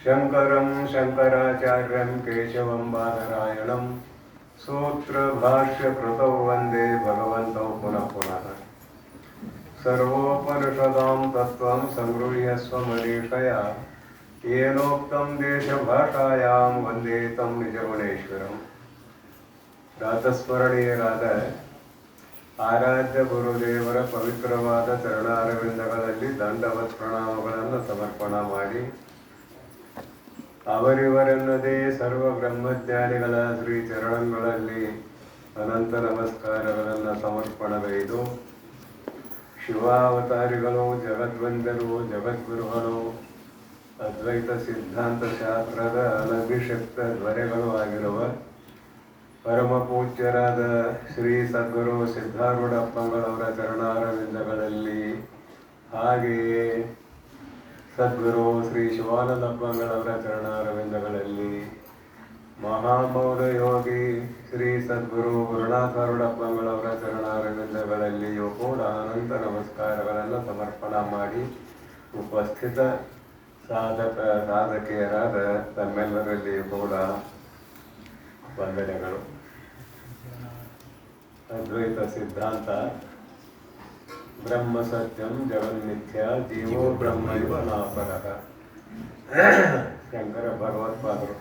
ಶಂಕರಂ ಶಂಕರಾಚಾರ್ಯಂ ಕೇಶವಂ ಬಾದರಾಯಣಂ ಸೂತ್ರಭಾಷ್ಯಕೃತೌ ವಂದೇ ಭಗವಂತೌ ಪುನಃ ಪುನಃ. ಸರ್ವೋಪನಿಷದಾಂ ತತ್ವಂ ಸಂಗೃಹ್ಯ ಸ್ವಮನೀಷಯ ಏನೋಕ್ತಂ ದೇಶಭಾಷಾಯಾಂ ವಂದೇ ತಂ ನಿಜಗುಣೇಶ್ವರಂ. ಪ್ರಾತಸ್ಮರಣೀಯರಾದ ಆರಾಧ್ಯ ಗುರುದೇವರ ಪವಿತ್ರವಾದ ಚರಣಾರವಿಂದಗಳಲ್ಲಿ ದಂಡವತ್ ಪ್ರಣಾಮಗಳನ್ನು ಸಮರ್ಪಣ ಮಾಡಿ, ಅವರಿವರೆನ್ನದೇ ಸರ್ವ ಬ್ರಹ್ಮಜ್ಞಾನಿಗಳ ಶ್ರೀ ಚರಣಗಳಲ್ಲಿ ಅನಂತ ನಮಸ್ಕಾರಗಳನ್ನು ಸಮರ್ಪಣಗೈದು, ಶಿವಾವತಾರಿಗಳು, ಜಗದ್ವಂದ್ಯರು, ಜಗದ್ಗುರುಗಳು, ಅದ್ವೈತ ಸಿದ್ಧಾಂತ ಶಾಸ್ತ್ರದ ಅನಭಿಷಕ್ತ ಧ್ವರೆಗಳು ಆಗಿರುವ ಪರಮ ಪೂಜ್ಯರಾದ ಶ್ರೀ ಸದ್ಗುರು ಸಿದ್ಧಾರೂಢಪ್ಪಂಗಳವರ ಚರಣಾರವಿಂದಗಳಲ್ಲಿ, ಹಾಗೆಯೇ ಸದ್ಗುರು ಶ್ರೀ ಶಿವಾನಂದಪ್ಪಂಗಳವರ ಚರಣಾರವಿಂದಗಳಲ್ಲಿ, ಮಹಾಮೌನ ಯೋಗಿ ಶ್ರೀ ಸದ್ಗುರು ಗುರುನಾಥಾರೂಢಪ್ಪಂಗಳವರ ಚರಣಾರವಿಂದಗಳಲ್ಲಿಯೂ ಕೂಡ ಅನಂತ ನಮಸ್ಕಾರಗಳನ್ನು ಸಮರ್ಪಣ ಮಾಡಿ, ಉಪಸ್ಥಿತ ಸಾಧಕೆಯರಾದ ತಮ್ಮೆಲ್ಲರಲ್ಲಿಯೂ ಕೂಡ ವಂದನೆಗಳು. ಅದ್ವೈತ ಸಿದ್ಧಾಂತ ಬ್ರಹ್ಮ ಸತ್ಯಂ ಜಗನ್ಮಿಥ್ಯ ಜೀವೋ ಬ್ರಹ್ಮ ಇವ ನಾಪರಃ. ಶಂಕರ ಭಗವತ್ಪಾದರು.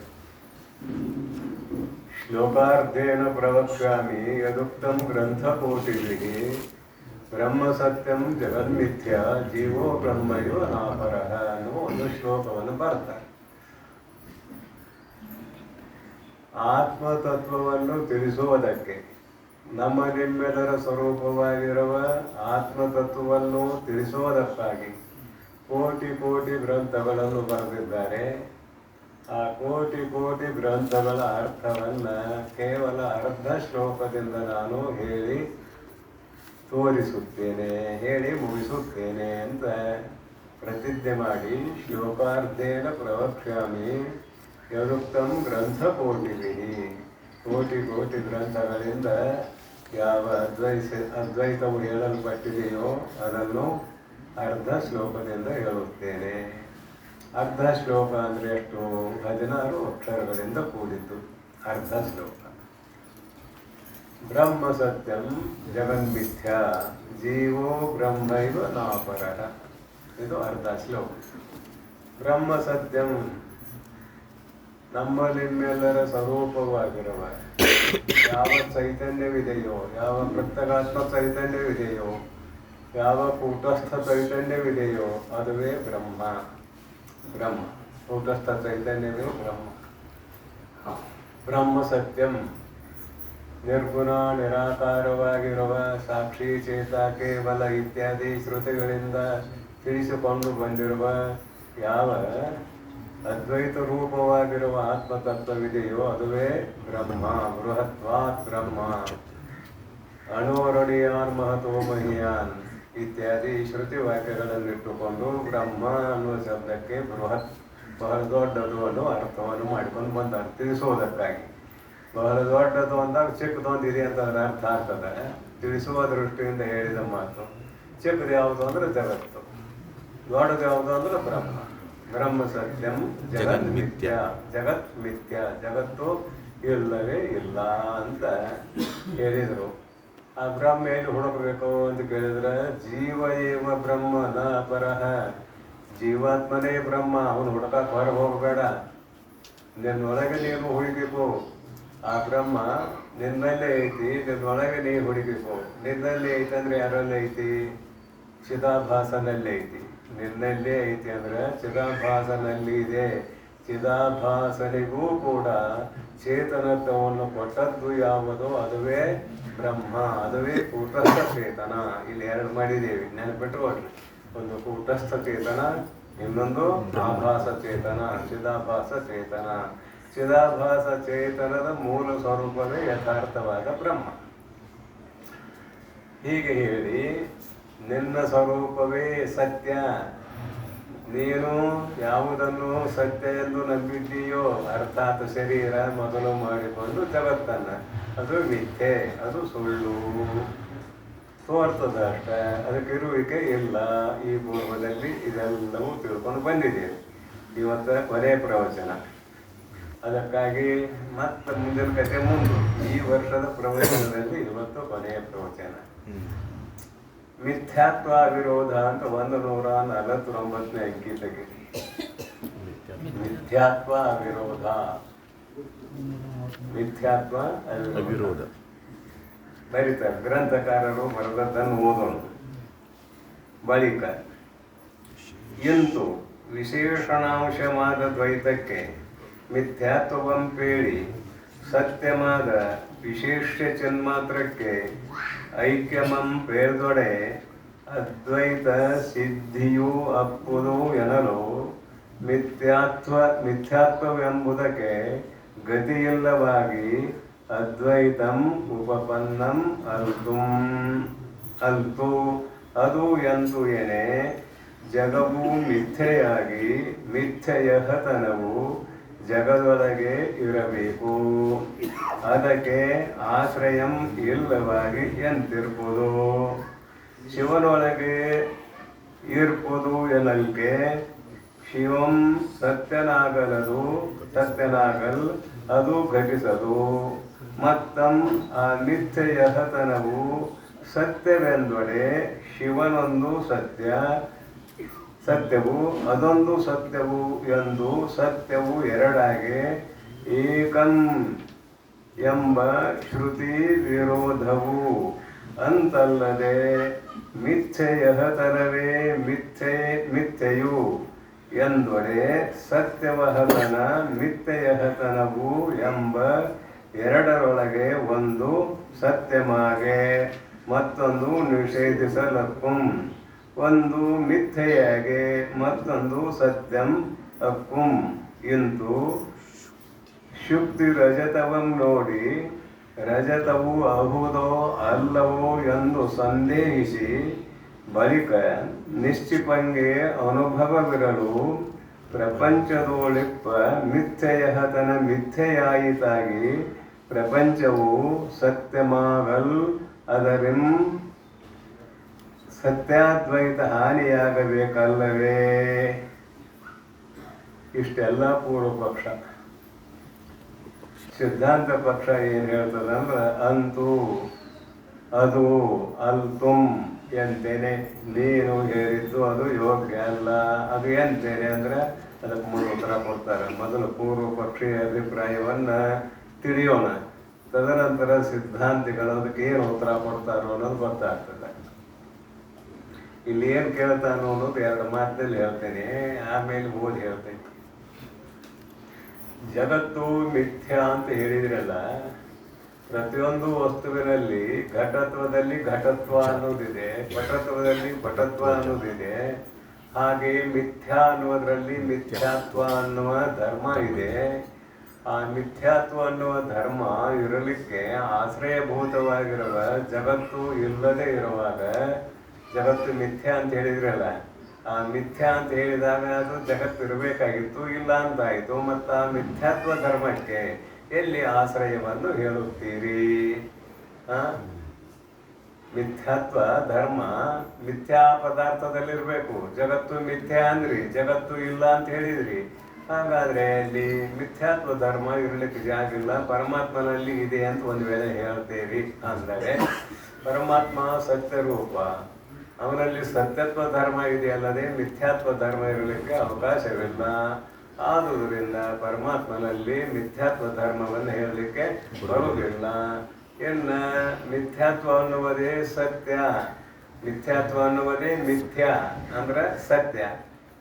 ಶ್ಲೋಕಾರ್ಧೇನ ಪ್ರವಕ್ಷ್ಯಾಮಿ ಯದುಕ್ತಂ ಗ್ರಂಥಕೋಟಿಭಿಃ ಬ್ರಹ್ಮ ಸತ್ಯಂ ಜಗನ್ಮಿಥ್ಯ ಜೀವೋ ಬ್ರಹ್ಮ ಇವ ನಾಪರಃ ಅನ್ನುವ ಒಂದು ಶ್ಲೋಕವನ್ನು ಬರ್ತಾರೆ. ಆತ್ಮತತ್ವವನ್ನು ತಿಳಿಸುವುದಕ್ಕೆ, ನಮ್ಮ ನಿಮ್ಮೆಲ್ಲರ ಸ್ವರೂಪವಾಗಿರುವ ಆತ್ಮತತ್ವವನ್ನು ತಿಳಿಸುವುದಕ್ಕಾಗಿ ಕೋಟಿ ಕೋಟಿ ಗ್ರಂಥಗಳನ್ನು ಬರೆದಿದ್ದಾರೆ. ಆ ಕೋಟಿ ಕೋಟಿ ಗ್ರಂಥಗಳ ಅರ್ಥವನ್ನು ಕೇವಲ ಅರ್ಧ ಶ್ಲೋಕದಿಂದ ನಾನು ಹೇಳಿ ತೋರಿಸುತ್ತೇನೆ, ಹೇಳಿ ಮುಗಿಸುತ್ತೇನೆ ಅಂತ ಪ್ರತಿಜ್ಞೆ ಮಾಡಿ, ಶ್ಲೋಕಾರ್ಧೇನ ಪ್ರವಕ್ಷ್ಯಾಮಿ ಯದುಕ್ತಂ ಗ್ರಂಥಕೋಟಿಭಿಃ, ಕೋಟಿ ಕೋಟಿ ಗ್ರಂಥಗಳಿಂದ ಯಾವ ಅದ್ವೈತವು ಹೇಳಲ್ಪಟ್ಟಿದೆಯೋ ಅದನ್ನು ಅರ್ಧ ಶ್ಲೋಕದಿಂದ ಹೇಳುತ್ತೇನೆ. ಅರ್ಧ ಶ್ಲೋಕ ಅಂದರೆ ಎಷ್ಟು? 16 ಅಕ್ಷರಗಳಿಂದ ಕೂಡಿದ್ದು ಅರ್ಧ ಶ್ಲೋಕ. ಬ್ರಹ್ಮ ಸತ್ಯಂ ಜಗನ್ಮಿಥ್ಯ ಜೀವೋ ಬ್ರಹ್ಮೈವ ನಾಪರಃ, ಇದು ಅರ್ಧ ಶ್ಲೋಕ. ಬ್ರಹ್ಮ ಸತ್ಯಂ ನಮ್ಮ ನಿಮ್ಮೆಲ್ಲರ ಸ್ವರೂಪವಾಗಿರುವ ಯಾವ ಚೈತನ್ಯವಿದೆಯೋ, ಯಾವ ಪ್ರತ್ಯಗಾತ್ಮ ಚೈತನ್ಯವಿದೆಯೋ, ಯಾವ ಕೂಟಸ್ಥ ಚೈತನ್ಯವಿದೆಯೋ ಅದುವೇ ಬ್ರಹ್ಮ. ಬ್ರಹ್ಮ ಕೂಟಸ್ಥ ಚೈತನ್ಯವೇ ಬ್ರಹ್ಮ. ಬ್ರಹ್ಮ ಸತ್ಯಂ ನಿರ್ಗುಣ ನಿರಾಕಾರವಾಗಿರುವ ಸಾಕ್ಷಿ, ಚೇತ, ಕೇವಲ ಇತ್ಯಾದಿ ಶ್ರುತಿಗಳಿಂದ ತಿಳಿಸಿಕೊಂಡು ಬಂದಿರುವ ಯಾವ ಅದ್ವೈತ ರೂಪವಾಗಿರುವ ಆತ್ಮತತ್ವವಿದೆಯೋ ಅದುವೇ ಬ್ರಹ್ಮ. ಬೃಹತ್ವಾತ್ ಬ್ರಹ್ಮ, ಅಣೋರಣೀಯಾನ್ ಮಹತೋ ಮಹೀಯಾನ್ ಇತ್ಯಾದಿ ಶ್ರುತಿ ವಾಕ್ಯಗಳನ್ನಿಟ್ಟುಕೊಂಡು ಬ್ರಹ್ಮ ಅನ್ನುವ ಶಬ್ದಕ್ಕೆ ಬೃಹತ್, ಬಹಳ ದೊಡ್ಡದು ಅನ್ನೋ ಅರ್ಥವನ್ನು ಮಾಡಿಕೊಂಡು ಬಂದಾರೆ ತಿಳಿಸುವುದಕ್ಕಾಗಿ. ಬಹಳ ದೊಡ್ಡದು ಅಂದಾಗ ಚಿಕ್ಕದೊಂದಿದೆ ಅಂತ ಅದರ ಅರ್ಥ ಆಗ್ತದೆ. ತಿಳಿಸುವ ದೃಷ್ಟಿಯಿಂದ ಹೇಳಿದ ಮಾತು. ಚಿಕ್ಕದು ಯಾವುದು ಅಂದ್ರೆ ಜಗತ್ತು, ದೊಡ್ಡದು ಯಾವುದು ಅಂದ್ರೆ ಬ್ರಹ್ಮ. ಬ್ರಹ್ಮ ಸತ್ಯಂ ಜಗನ್ಮಿಥ್ಯ, ಜಗತ್ ಮಿಥ್ಯ, ಜಗತ್ತು ಇಲ್ಲವೇ ಇಲ್ಲ ಅಂತ ಹೇಳಿದರು. ಆ ಬ್ರಹ್ಮ ಏನು ಹುಡುಕಬೇಕು ಅಂತ ಕೇಳಿದ್ರೆ, ಜೀವ ಏವ ಬ್ರಹ್ಮ ನ ಪರಃ, ಜೀವಾತ್ಮನೇ ಬ್ರಹ್ಮ, ಅವನು ಹುಡುಕಕ್ಕೆ ಹೊರಗೆ ಹೋಗಬೇಡ, ನಿನ್ನೊಳಗೆ ನೀನು ಹುಡುಕಬೇಕು. ಆ ಬ್ರಹ್ಮ ನಿನ್ನಲ್ಲೇ ಐತಿ, ನಿನ್ನೊಳಗೆ ನೀ ಹುಡುಕಬೇಕು. ನಿನ್ನಲ್ಲಿ ಐತಿ ಅಂದ್ರೆ ಯಾರಲ್ಲಿ ಐತಿ? ಚಿದಾಭಾಸನಲ್ಲಿ ಐತಿ. ನಿನ್ನಲ್ಲೇ ಐತಿ ಅಂದ್ರೆ ಚಿದಾಭಾಸನಲ್ಲಿ ಇದೆ. ಚಿದಾಭಾಸನಿಗೂ ಕೂಡ ಚೇತನತ್ವವನ್ನು ಕೊಟ್ಟದ್ದು ಯಾವುದೋ ಅದುವೇ ಬ್ರಹ್ಮ, ಅದುವೇ ಕೂಟಸ್ಥ ಚೇತನ. ಇಲ್ಲಿ 2 ಮಾಡಿದ್ದೇವೆ, ನೆನಪಿಟ್ಟುಕೊಳ್ಳಿ. ಒಂದು ಕೂಟಸ್ಥ ಚೇತನ, ಇನ್ನೊಂದು ಆಭಾಸ ಚೇತನ, ಚಿದಾಭಾಸ ಚೇತನ. ಚಿದಾಭಾಸ ಚೇತನದ ಮೂಲ ಸ್ವರೂಪವೇ ಯಥಾರ್ಥವಾದ ಬ್ರಹ್ಮ. ಹೀಗೆ ಹೇಳಿ, ನಿನ್ನ ಸ್ವರೂಪವೇ ಸತ್ಯ, ನೀನು ಯಾವುದನ್ನು ಸತ್ಯ ಎಂದು ನಂಬಿದ್ದೀಯೋ, ಅರ್ಥಾತ್ ಶರೀರ ಮೊದಲು ಮಾಡಿಕೊಂಡು ಜಗತ್ತನ್ನು, ಅದು ಮಿಥ್ಯೆ, ಅದು ಸುಳ್ಳು. ತೋರ್ತದೆ ಅಷ್ಟೇ, ಅದಕ್ಕೆ ಇರುವಿಕೆ ಇಲ್ಲ. ಈ ಪೂರ್ವದಲ್ಲಿ ಇದೆಲ್ಲವೂ ತಿಳ್ಕೊಂಡು ಬಂದಿದ್ದೇವೆ. ಇವತ್ತು ಕೊನೆಯ ಪ್ರವಚನ, ಅದಕ್ಕಾಗಿ ಮತ್ತೆ ಮುಂದಿನ ಕಥೆ ಮುಂದೆ. ಈ ವರ್ಷದ ಪ್ರವಚನದಲ್ಲಿ ಇವತ್ತು ಕೊನೆಯ ಪ್ರವಚನ. ಮಿಥ್ಯಾತ್ವ ವಿರೋಧ ಅಂತ 149ನೇ ಅಂಕಿ ತೆಗೆದು. ಮಿಥ್ಯಾತ್ವ ವಿರೋಧ, ಮಿಥ್ಯಾತ್ವ ಅವಿರೋಧ ಬರೀತಾರೆ ಗ್ರಂಥಕಾರರು. ಬರೆದದ್ದನ್ನು ಓದೋಣ. ಬಳಿಕ ಇಂತು ವಿಶೇಷಣಾಂಶವಾದ ದ್ವೈತಕ್ಕೆ ಮಿಥ್ಯಾತ್ವವಂಪೇಳಿ ಸತ್ಯವಾದ ವಿಶೇಷ್ಯ ಚಿನ್ಮಾತ್ರಕ್ಕೆ ಐಕ್ಯಮಂ ಪೇರ್ದೊಡೆ ಅದ್ವೈತ ಸಿದ್ಧಿಯೂ ಅಪ್ಪುದು ಎನ್ನಲು ಮಿಥ್ಯಾತ್ವವೆಂಬುದಕ್ಕೆ ಗತಿಯಿಲ್ಲವಾಗಿ ಅದ್ವೈತಂ ಉಪಪನ್ನಂ ಅಲ್ತು ಅದು ಎಂತು ಏನೇ ಜಗವು ಮಿಥ್ಯೆಯಾಗಿ ಮಿಥ್ಯೆಯಹತನವು ಜಗದೊಳಗೆ ಇರಬೇಕು. ಅದಕ್ಕೆ ಆಶ್ರಯಂ ಇಲ್ಲವಾಗಿ ಎಂತಿರ್ಬೋದು. ಶಿವನೊಳಗೆ ಇರ್ಬೋದು ಎನ್ನಲ್ಕೆ ಶಿವಂ ಸತ್ಯನಾಗಲದು, ಸತ್ಯನಾಗಲ್ ಅದು ಘಟಿಸದು. ಮತ್ತಂ ಆ ಮಿಥ್ಯೆಯಹತನವು ಸತ್ಯವೆಂದೊಡೆ ಶಿವನೊಂದು ಸತ್ಯವು ಅದೊಂದು ಸತ್ಯವು ಎಂದು ಸತ್ಯವು ಎರಡಾಗೆ ಏಕಂ ಎಂಬ ಶ್ರುತಿ ವಿರೋಧವು ಅಂತಲ್ಲದೆ ಮಿಥ್ಯೆಯಹತನವೇ ಮಿಥ್ಯೆಯು ಎಂದೊಡೆ ಸತ್ಯವಹತನ ಮಿಥ್ಯೆಯಹತನವು ಎಂಬ ಎರಡರೊಳಗೆ ಒಂದು ಸತ್ಯಮಾಗೆ ಮತ್ತೊಂದು ನಿಷೇಧಿಸಲಕ್ಕುಂ. ಒಂದು ಮಿಥ್ಯೆಯಾಗೆ ಮತ್ತೊಂದು ಸತ್ಯಂ ಅಕ್ಕುಂ. ಇಂತು ಶುಕ್ತಿ ರಜತವಂ ನೋಡಿ ರಜತವು ಅಹುದೋ ಅಲ್ಲವೋ ಎಂದು ಸಂದೇಹಿಸಿ ಬಳಿಕ ನಿಶ್ಚಿಪಂಗೆ ಅನುಭವವಿರಲು ಪ್ರಪಂಚದೋಳಿಪ್ಪ ಮಿಥ್ಯೆಯಹತನ ಮಿಥ್ಯೆಯಾಯಿತಾಗಿ ಪ್ರಪಂಚವು ಸತ್ಯಮಾಗಲ್ ಅದರಿಂ ಸತ್ಯಾದ್ವೈತ ಹಾನಿಯಾಗಬೇಕಲ್ಲವೇ? ಇಷ್ಟೆಲ್ಲ ಪೂರ್ವ ಪಕ್ಷ. ಸಿದ್ಧಾಂತ ಪಕ್ಷ ಏನು ಹೇಳ್ತದಂದ್ರೆ ಅಂತೂ ಅದು ಅಲ್ತುಂ ಎಂತೇನೆ ನೀನು ಹೇಳಿದ್ದು ಅದು ಯೋಗ್ಯ ಅಲ್ಲ, ಅದು ಎಂತೇನೆ ಅಂದ್ರೆ ಅದಕ್ಕೆ ಮೂರು ಉತ್ತರ ಕೊಡ್ತಾರೆ. ಮೊದಲು ಪೂರ್ವ ಪಕ್ಷೀಯ ಅಭಿಪ್ರಾಯವನ್ನ ತಿಳಿಯೋಣ, ತದನಂತರ ಸಿದ್ಧಾಂತಿಗಳು ಅದಕ್ಕೆ ಏನು ಉತ್ತರ ಕೊಡ್ತಾರೋ ಅನ್ನೋದು ಗೊತ್ತಾಗ್ತದೆ. ಇಲ್ಲಿ ಏನು ಕೇಳ್ತಾನೋ ಅನ್ನೋದು ಎರಡು ಮಾತಿನಲ್ಲಿ ಹೇಳ್ತೇನೆ, ಆಮೇಲೆ ಓದಿ ಹೇಳ್ತೇನೆ. ಜಗತ್ತು ಮಿಥ್ಯಾ ಅಂತ ಹೇಳಿದ್ರಲ್ಲ, ಪ್ರತಿಯೊಂದು ವಸ್ತುವಿನಲ್ಲಿ ಘಟತ್ವದಲ್ಲಿ ಘಟತ್ವ ಅನ್ನೋದಿದೆ, ಪಟತ್ವದಲ್ಲಿ ಪಟತ್ವ ಅನ್ನೋದಿದೆ. ಹಾಗೆ ಮಿಥ್ಯಾ ಅನ್ನುವುದರಲ್ಲಿ ಮಿಥ್ಯಾತ್ವ ಅನ್ನುವ ಧರ್ಮ ಇದೆ. ಆ ಮಿಥ್ಯಾತ್ವ ಅನ್ನುವ ಧರ್ಮ ಇರಲಿಕ್ಕೆ ಆಶ್ರಯಭೂತವಾಗಿರುವ ಜಗತ್ತು ಇಲ್ಲದೆ ಇರುವಾಗ, ಜಗತ್ತು ಮಿಥ್ಯಾ ಅಂತ ಹೇಳಿದ್ರಲ್ಲ, ಆ ಮಿಥ್ಯಾ ಅಂತ ಹೇಳಿದಾಗ ಅದು ಜಗತ್ತು ಇರಬೇಕಾಗಿತ್ತು, ಇಲ್ಲ ಅಂತಾಯಿತು. ಮತ್ತು ಆ ಮಿಥ್ಯಾತ್ವ ಧರ್ಮಕ್ಕೆ ಎಲ್ಲಿ ಆಶ್ರಯವನ್ನು ಹೇಳುತ್ತೀರಿ? ಮಿಥ್ಯಾತ್ವ ಧರ್ಮ ಮಿಥ್ಯಾ ಪದಾರ್ಥದಲ್ಲಿರಬೇಕು. ಜಗತ್ತು ಮಿಥ್ಯಾ ಅಂದ್ರಿ, ಜಗತ್ತು ಇಲ್ಲ ಅಂತ ಹೇಳಿದ್ರಿ. ಹಾಗಾದ್ರೆ ಅಲ್ಲಿ ಮಿಥ್ಯಾತ್ವ ಧರ್ಮ ಇರಲಿಕ್ಕೆ ಜಾಗಿಲ್ಲ, ಪರಮಾತ್ಮನಲ್ಲಿ ಇದೆ ಅಂತ ಒಂದು ವೇಳೆ ಹೇಳ್ತೀರಿ ಅಂದರೆ ಪರಮಾತ್ಮ ಸತ್ಯರೂಪ, ಅವನಲ್ಲಿ ಸತ್ಯತ್ವ ಧರ್ಮ ಇದೆಯಲ್ಲದೆ ಮಿಥ್ಯಾತ್ವ ಧರ್ಮ ಇರಲಿಕ್ಕೆ ಅವಕಾಶವಿಲ್ಲ. ಆದುದರಿಂದ ಪರಮಾತ್ಮನಲ್ಲಿ ಮಿಥ್ಯಾತ್ವ ಧರ್ಮವನ್ನು ಹೇಳಲಿಕ್ಕೆ ಬರುವುದಿಲ್ಲ. ಇನ್ನು ಮಿಥ್ಯಾತ್ವ ಅನ್ನುವುದೇ ಸತ್ಯ, ಮಿಥ್ಯಾತ್ವ ಅನ್ನುವುದೇ ಮಿಥ್ಯಾ ಅಂದ್ರೆ ಸತ್ಯ.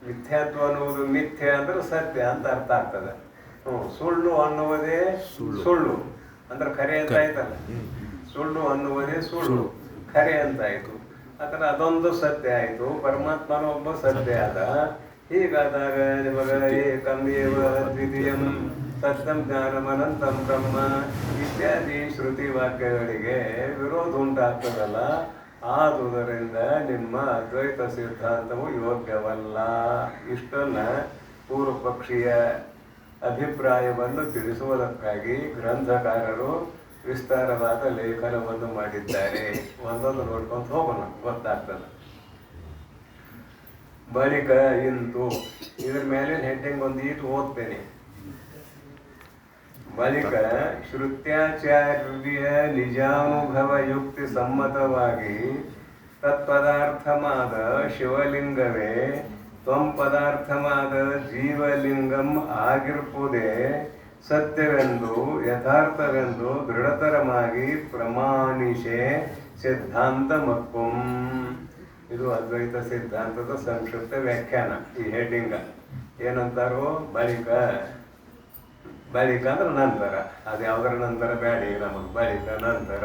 ಮಿಥ್ಯಾತ್ವ ಅನ್ನುವುದು ಮಿಥ್ಯ ಅಂದ್ರೆ ಸತ್ಯ ಅಂತ ಅರ್ಥ ಆಗ್ತದೆ. ಸುಳ್ಳು ಅನ್ನುವುದೇ ಸುಳ್ಳು ಅಂದ್ರೆ ಖರೆ ಅಂತ ಆಯ್ತಲ್ಲ, ಸುಳ್ಳು ಅನ್ನುವುದೇ ಸುಳ್ಳು ಖರೆ ಅಂತ ಆಯ್ತು. ಆತರ ಅದೊಂದು ಸತ್ಯ ಆಯ್ತು, ಪರಮಾತ್ಮನ ಒಬ್ಬ ಸತ್ಯ ಆದ. ಹೀಗಾದಾಗ ನಿಮಗ ಏಕಂ ಏವ ದ್ವಿತೀಯಂ ಸತ್ಯಂ ಜ್ಞಾನಮನಂತಂ ಬ್ರಹ್ಮ ಇತ್ಯಾದಿ ಶ್ರುತಿ ವಾಕ್ಯಗಳಿಗೆ ವಿರೋಧ ಉಂಟಾಗ್ತದಲ್ಲ. ಆದುದರಿಂದ ನಿಮ್ಮ ಅದ್ವೈತ ಸಿದ್ಧಾಂತವು ಯೋಗ್ಯವಲ್ಲ. ಇಷ್ಟನ್ನ ಪೂರ್ವ ಪಕ್ಷೀಯ ಅಭಿಪ್ರಾಯವನ್ನು ತಿಳಿಸುವುದಕ್ಕಾಗಿ ಗ್ರಂಥಕಾರರು ವಿಸ್ತಾರವಾದ ಲೇಖನವನ್ನು ಮಾಡಿದ್ದಾರೆ. ಒಂದೊಂದು ನೋಡ್ಕೊಂಡು ಹೋಗೋಣ, ಗೊತ್ತಾಗ್ತದೆ. ಬಳಿಕ ಇಂತು ಇದ್ರ ಮೇಲಿನ ಹೆಡ್ಡಿಂಗ್ ಒಂದು ಈಟು ಓದ್ತೇನೆ. ಬಳಿಕ ಶ್ರುತ್ಯಾಚಾರ್ಯ ನಿಜಾನುಭವ ಯುಕ್ತಿ ಸಮ್ಮತವಾಗಿ ತತ್ಪದಾರ್ಥವಾದ ಶಿವಲಿಂಗವೇ ತ್ವಂ ಪದಾರ್ಥವಾದ ಜೀವಲಿಂಗಂ ಆಗಿರ್ಪುದೇ ಸತ್ಯವೆಂದು ಯಥಾರ್ಥವೆಂದು ದೃಢತರವಾಗಿ ಪ್ರಮಾಣಿಸೆ ಸಿದ್ಧಾಂತ ಮಕ್ಕುಂ. ಇದು ಅದ್ವೈತ ಸಿದ್ಧಾಂತದ ಸಂಕ್ಷಿಪ್ತ ವ್ಯಾಖ್ಯಾನ. ಈ ಹೆಡ್ಡಿಂಗ ಏನಂತಾರೋ, ಬಳಿಕ. ಬಳಿಕ ಅಂದ್ರೆ ನಂತರ, ಅದು ಯಾವುದರ ನಂತರ ಬೇಡ ನಮಗೆ, ಬಳಿಕ ನಂತರ.